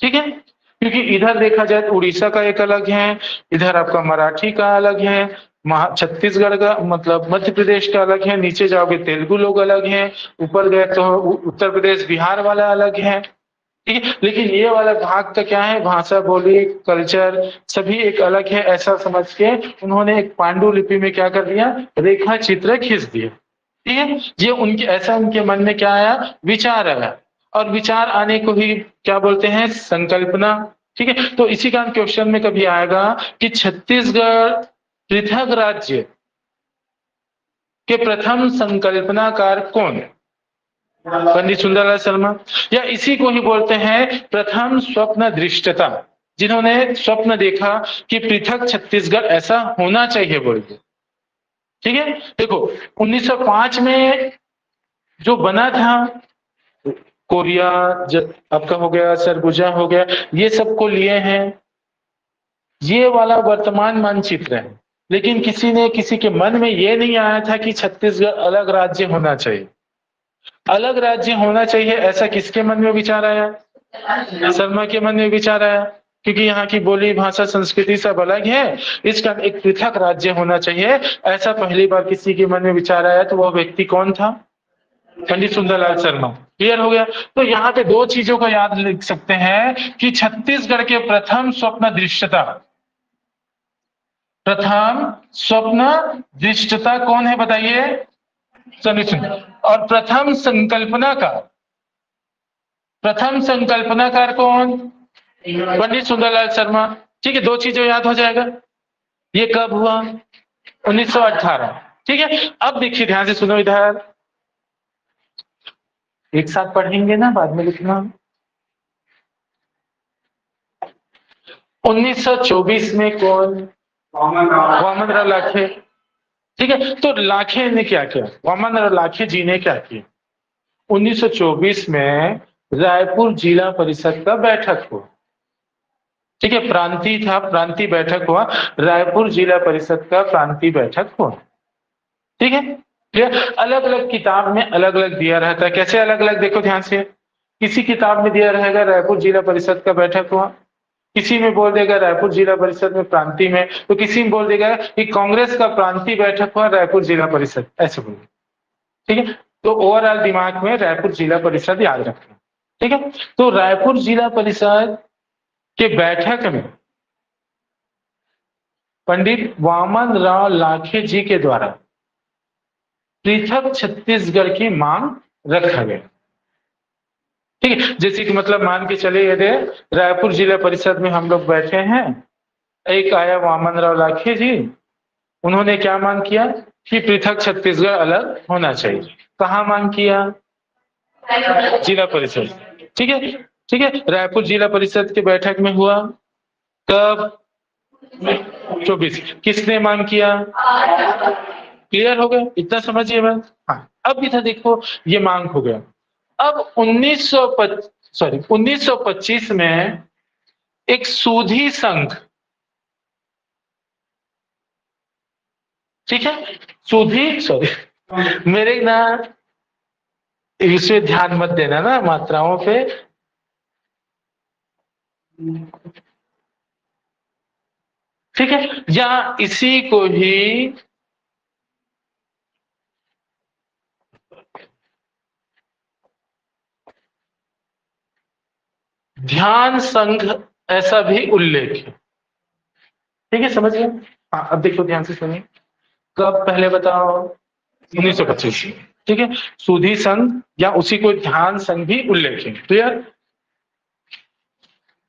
[SPEAKER 1] ठीक है। क्योंकि इधर देखा जाए तो उड़ीसा का एक अलग है, इधर आपका मराठी का अलग है, छत्तीसगढ़ का मतलब मध्य प्रदेश का अलग है, नीचे जाओगे तेलुगु लोग अलग हैं, ऊपर गए तो उत्तर प्रदेश बिहार वाला अलग है, ठीक है। लेकिन ये वाला भाग का क्या है, भाषा बोली कल्चर सभी एक अलग है, ऐसा समझ के उन्होंने एक पांडुलिपि में क्या कर दिया, रेखा चित्र खींच दिया, ठीक है। ये उनके ऐसा उनके मन में क्या आया, विचार आया, और विचार आने को ही क्या बोलते हैं, संकल्पना, ठीक है। तो इसी कारण क्वेश्चन में कभी आएगा कि छत्तीसगढ़ पृथक राज्य के प्रथम संकल्पनाकार कौन है, पंडित सुंदरलाल शर्मा, या इसी को ही बोलते हैं प्रथम स्वप्न दृष्टता, जिन्होंने स्वप्न देखा कि पृथक छत्तीसगढ़ ऐसा होना चाहिए बोल के, ठीक है। देखो 1905 में जो बना था, कोरिया आपका हो गया, सरगुजा हो गया, ये सबको लिए हैं, ये वाला वर्तमान मानचित्र है, लेकिन किसी ने किसी के मन में ये नहीं आया था कि छत्तीसगढ़ अलग राज्य होना चाहिए, अलग राज्य होना चाहिए, ऐसा किसके मन में विचार आया, शर्मा के मन में विचार आया, क्योंकि यहाँ की बोली भाषा संस्कृति सब अलग है, इसका एक पृथक राज्य होना चाहिए, ऐसा पहली बार किसी के मन में विचार आया, तो वह व्यक्ति कौन था, पंडित सुंदरलाल शर्मा। क्लियर हो गया। तो यहाँ पे दो चीजों को याद लिख सकते हैं कि छत्तीसगढ़ के प्रथम स्वप्न दृष्टता, प्रथम स्वप्न दृष्टता कौन है बताइए, और प्रथम संकल्पनाकार कौन, पंडित सुंदरलाल शर्मा, ठीक है। दो चीजें याद हो जाएगा। ये कब हुआ, 1918, ठीक है। अब देखिए ध्यान से सुनो, इधर एक साथ पढ़ेंगे ना, बाद में लिखना। 1924 में कौन, वामनराव लाखे, ठीक है। तो लाखे ने क्या किया, वामनराव लाखे जी ने क्या किया, 1924 में रायपुर जिला परिषद का बैठक हुआ, ठीक है। प्रांतीय था, प्रांतीय बैठक हुआ, रायपुर जिला परिषद का प्रांतीय बैठक हुआ, ठीक है। अलग अलग किताब में अलग अलग दिया रहता है, कैसे अलग अलग, देखो ध्यान से, किसी किताब में दिया रहेगा रायपुर जिला परिषद का बैठक हुआ, किसी में बोल देगा रायपुर जिला परिषद में प्रांतीय में, तो किसी में बोल देगा कि कांग्रेस का प्रांतीय बैठक हुआ रायपुर जिला परिषद, ऐसे बोल, ठीक है। तो ओवरऑल दिमाग में रायपुर जिला परिषद याद रखना, ठीक है। तो रायपुर जिला परिषद के बैठक में पंडित वामन राव लाखे जी के द्वारा पृथक छत्तीसगढ़ की मांग रखा गया, ठीक है। जैसे कि मतलब मान के चले, यदि रायपुर जिला परिषद में हम लोग बैठे हैं, एक आया वामन राव लाखे जी, उन्होंने क्या मांग किया कि पृथक छत्तीसगढ़ अलग होना चाहिए, कहाँ मांग किया, जिला परिषद, ठीक है, ठीक है। रायपुर जिला परिषद के बैठक में हुआ, कब, 24, किसने मांग किया, क्लियर हो गया, इतना समझिए बस। हाँ, अब इधर देखो ये मांग हो गया। अब 1925 में एक सूधी संघ, ठीक है, सूधी, मेरे ना इसमें ध्यान मत देना ना मात्राओं पे, ठीक है, या इसी को ही ध्यान संघ ऐसा भी उल्लेख है, ठीक है, समझ गए। हाँ, अब देखो ध्यान से सुनिए, कब, पहले बताओ, 1925, ठीक है। सूधी संघ या उसी को ध्यान संघ भी उल्लेख है, क्लियर।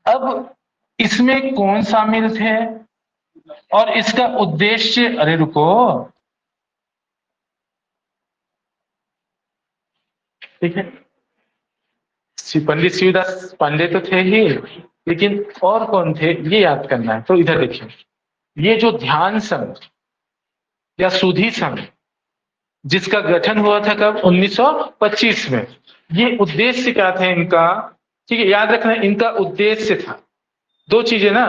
[SPEAKER 1] अब इसमें कौन शामिल थे और इसका उद्देश्य, अरे रुको, ठीक है, पंडित शिवदास पांडे तो थे ही, लेकिन और कौन थे ये याद करना है। तो इधर देखिए, ये जो ध्यान संघ या सूधी संघ, जिसका गठन हुआ था कब, 1925 में, ये उद्देश्य क्या था इनका, ठीक है, याद रखना इनका उद्देश्य था दो चीजें ना,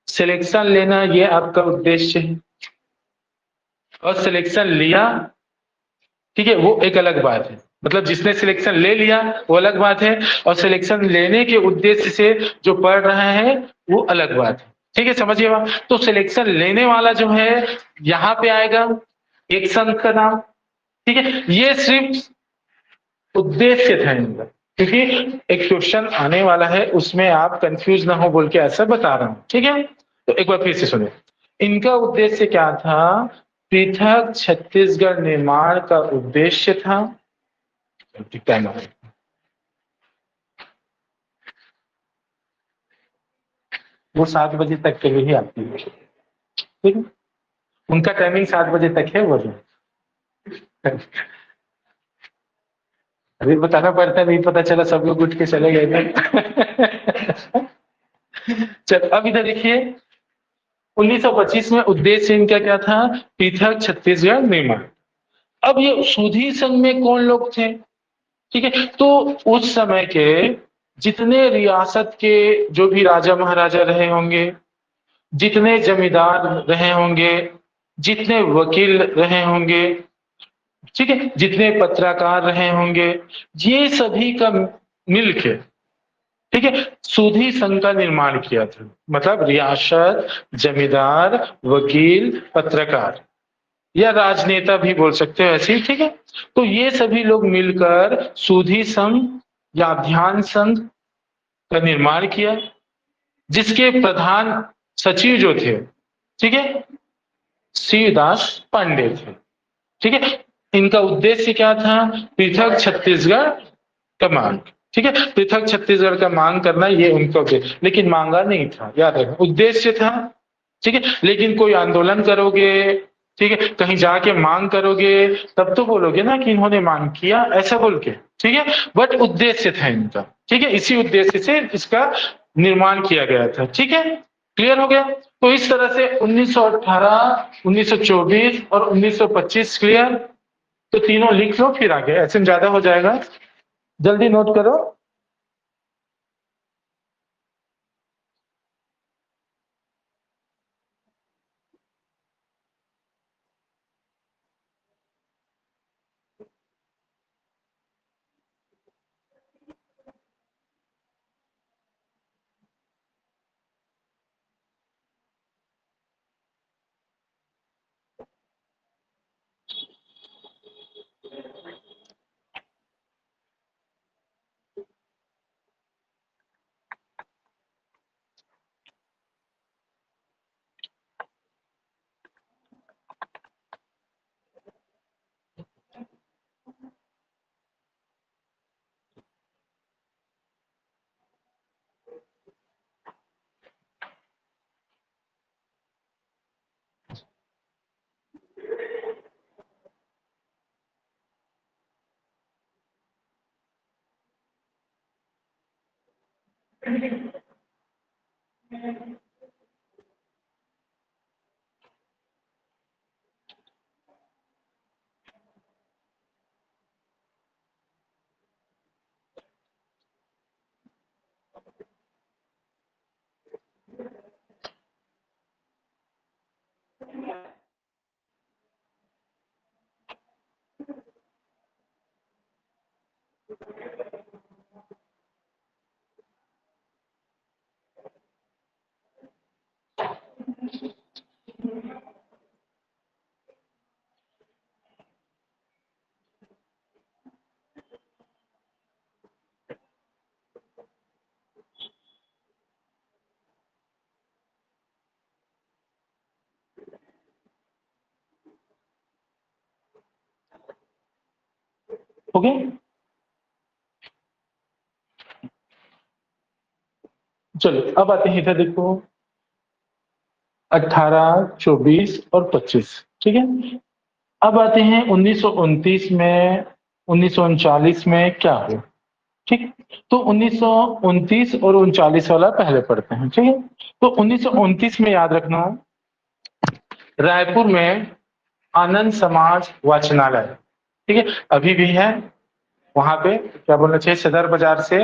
[SPEAKER 1] सिलेक्शन लेना ये आपका उद्देश्य है, और सिलेक्शन लिया, ठीक है, वो एक अलग बात है। मतलब जिसने सिलेक्शन ले लिया वो अलग बात है, और सिलेक्शन लेने के उद्देश्य से जो पढ़ रहे हैं वो अलग बात है। ठीक है, समझिए बात। तो सिलेक्शन लेने वाला जो है यहाँ पे आएगा एक संघ का नाम, ठीक है, ये सिर्फ उद्देश्य था इनका, क्योंकि एक क्वेश्चन आने वाला है उसमें आप कंफ्यूज ना हो बोल के ऐसा बता रहा हूं, ठीक है। तो एक बार फिर से सुनिए, इनका उद्देश्य क्या था, पृथक छत्तीसगढ़ निर्माण का उद्देश्य था। टाइम वो 7 बजे तक के लिए ही आती है, ठीक है, उनका टाइमिंग 7 बजे तक है वो जो। अभी बताना पड़ता है, नहीं पता चला सब लोग उठ के चले गए थे। चल अब इधर देखिए, 1925 में उद्देश्य इनका क्या था, पृथक छत्तीसगढ़ निर्माण। अब ये सुधी संघ में कौन लोग थे, ठीक है, तो उस समय के जितने रियासत के जो भी राजा महाराजा रहे होंगे, जितने जमींदार रहे होंगे, जितने वकील रहे होंगे, ठीक है, जितने पत्रकार रहे होंगे, ये सभी का मिलके, ठीक है, सुधी संघ का निर्माण किया था। मतलब रियासत, जमींदार, वकील, पत्रकार या राजनेता भी बोल सकते हो ऐसे ही, ठीक है। तो ये सभी लोग मिलकर सुधी संघ या ध्यान संघ का निर्माण किया, जिसके प्रधान सचिव जो थे, ठीक है, शिवदास पांडे थे, ठीक है। इनका उद्देश्य क्या था, पृथक छत्तीसगढ़ का मांग, ठीक है, पृथक छत्तीसगढ़ का मांग करना ये उनका उद्देश्य, लेकिन मांगा नहीं था, याद रखना उद्देश्य था, ठीक है। लेकिन कोई आंदोलन करोगे, ठीक है, कहीं जाके मांग करोगे तब तो बोलोगे ना कि इन्होंने मांग किया ऐसा बोल के, ठीक है, बट उद्देश्य था इनका, ठीक है, इसी उद्देश्य से इसका निर्माण किया गया था, ठीक है, क्लियर हो गया। तो इस तरह से 1918, 1924 और 1925 क्लियर। तो तीनों लिख लो फिर आगे, ऐसे में ज्यादा हो जाएगा, जल्दी नोट करो। ओके, चलो अब आते हैं इधर देखो, 18, 24 और 25, ठीक है। अब आते हैं 1929 में, 1939 में क्या हुआ, ठीक। तो 1929 और 39 वाला पहले पढ़ते हैं, ठीक है। तो 1929 में याद रखना, रायपुर में आनंद समाज वाचनालय, ठीक है, अभी भी है वहां पे, क्या बोलना चाहिए, सदर बाजार से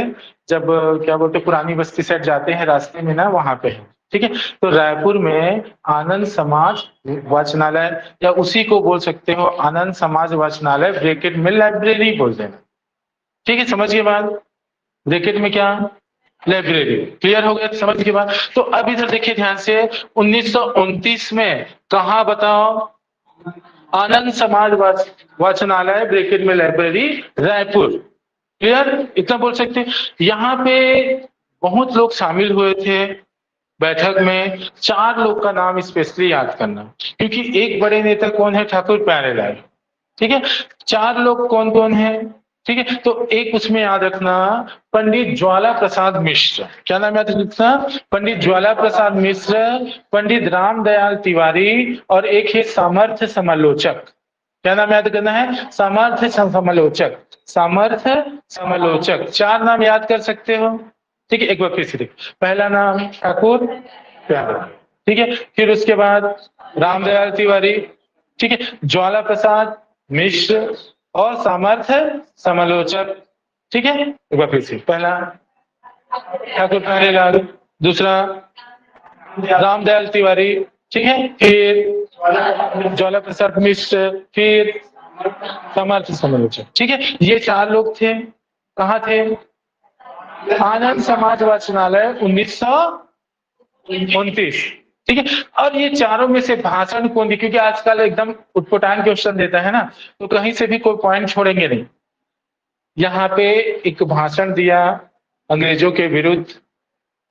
[SPEAKER 1] जब क्या बोलते पुरानी बस्ती साइड जाते हैं रास्ते में ना, वहां पे है। ठीक है, तो रायपुर में आनंद समाज वाचनालय, या उसी को बोल सकते हो आनंद समाज वाचनालय, ब्रैकेट में लाइब्रेरी बोल देना। ठीक है, समझिए बात, ब्रैकेट में क्या, लाइब्रेरी। क्लियर हो गया, समझ के बाद। तो अब इधर देखिए ध्यान से, 1929 में कहा बताओ, आनंद समाज वाचनालय ब्रैकेट में लाइब्रेरी, रायपुर। क्लियर, इतना बोल सकते हैं। यहाँ पे बहुत लोग शामिल हुए थे बैठक में। 4 लोग का नाम स्पेशली याद करना, क्योंकि एक बड़े नेता कौन है, ठाकुर प्यारेलाल। ठीक है, 4 लोग कौन कौन है, ठीक है, तो एक उसमें याद रखना, पंडित ज्वाला प्रसाद मिश्र। क्या नाम याद रखना, पंडित ज्वाला प्रसाद मिश्र, पंडित रामदयाल तिवारी, और एक है सामर्थ्य समालोचक। क्या नाम याद करना है, सामर्थ्य समालोचक, सामर्थ्य समालोचक। 4 नाम याद कर सकते हो। ठीक है, एक बार फिर से देखो, पहला नाम ठाकुर प्यारेलाल, ठीक है, फिर उसके बाद रामदयाल तिवारी, ठीक है, ज्वाला प्रसाद मिश्र, और सामर्थ्य समालोचक। ठीक है, एक बार फिर से, पहला ठाकुर प्यारेलाल, दूसरा रामदयाल तिवारी, ठीक है, फिर ज्वाला प्रसाद मिश्र, फिर सामर्थ्य समालोचक। ठीक है, ये 4 लोग थे, कहाँ थे, आनंद समाज वाचनालय 1929। ठीक है, और ये चारों में से भाषण कौन दी, क्योंकि आजकल एकदम उटपटांग क्वेश्चन देता है ना, तो कहीं से भी कोई पॉइंट छोड़ेंगे नहीं। यहाँ पे एक भाषण दिया अंग्रेजों के विरुद्ध,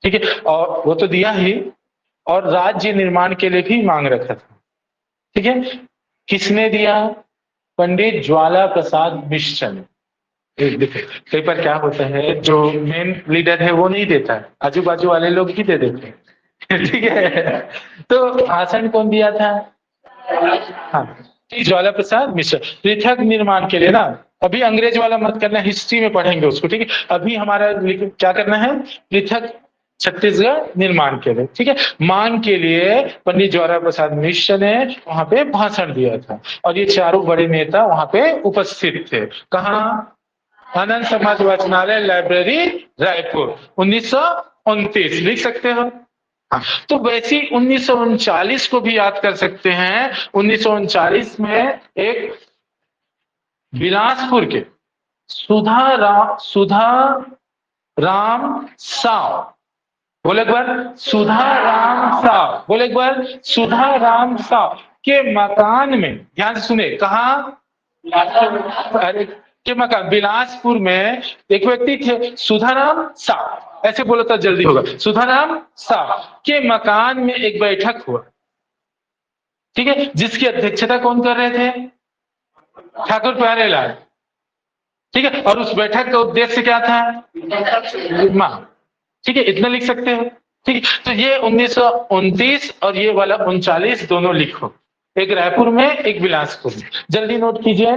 [SPEAKER 1] ठीक है, और वो तो दिया ही, और राज्य निर्माण के लिए भी मांग रखा था। ठीक है, किसने दिया, पंडित ज्वाला प्रसाद मिश्र ने। देखो कई बार क्या होता है, जो मेन लीडर है वो नहीं देता है, आजू बाजू वाले लोग ही दे देते हैं। ठीक है, तो भाषण कौन दिया था, हाँ, ज्वाला प्रसाद मिश्र। पृथक निर्माण के लिए ना, अभी अंग्रेज वाला मत करना, हिस्ट्री में पढ़ेंगे उसको। ठीक है, अभी हमारा क्या करना है, पृथक छत्तीसगढ़ निर्माण के लिए। ठीक है, मांग के लिए पंडित ज्वाला प्रसाद मिश्र ने वहां पे भाषण दिया था, और ये चारों बड़े नेता वहां पे उपस्थित थे। कहाँ, आनंद समाज वाचनालय लाइब्रेरी, रायपुर, 1929 लिख सकते हो। हाँ, तो वैसे 1939 को भी याद कर सकते हैं। 1939 में एक बिलासपुर के सुधा राम साव, बोले एक बार, सुधा राम साव, बोले एक बार, सुधा राम साव के मकान में, ध्यान से सुने, कहा, अरे के मकान, बिलासपुर में एक व्यक्ति थे सुधाराम साव, ऐसे बोलो तो जल्दी होगा, सुधाराम साव के मकान में एक बैठक हुआ। ठीक है, जिसकी अध्यक्षता कौन कर रहे थे, ठाकुर प्यारेलाल। ठीक है, और उस बैठक का उद्देश्य क्या था, ठीक है, इतना लिख सकते हो। ठीक है, तो ये 1929 और ये वाला 39 दोनों लिखो, एक रायपुर में एक बिलासपुर में, जल्दी नोट कीजिए।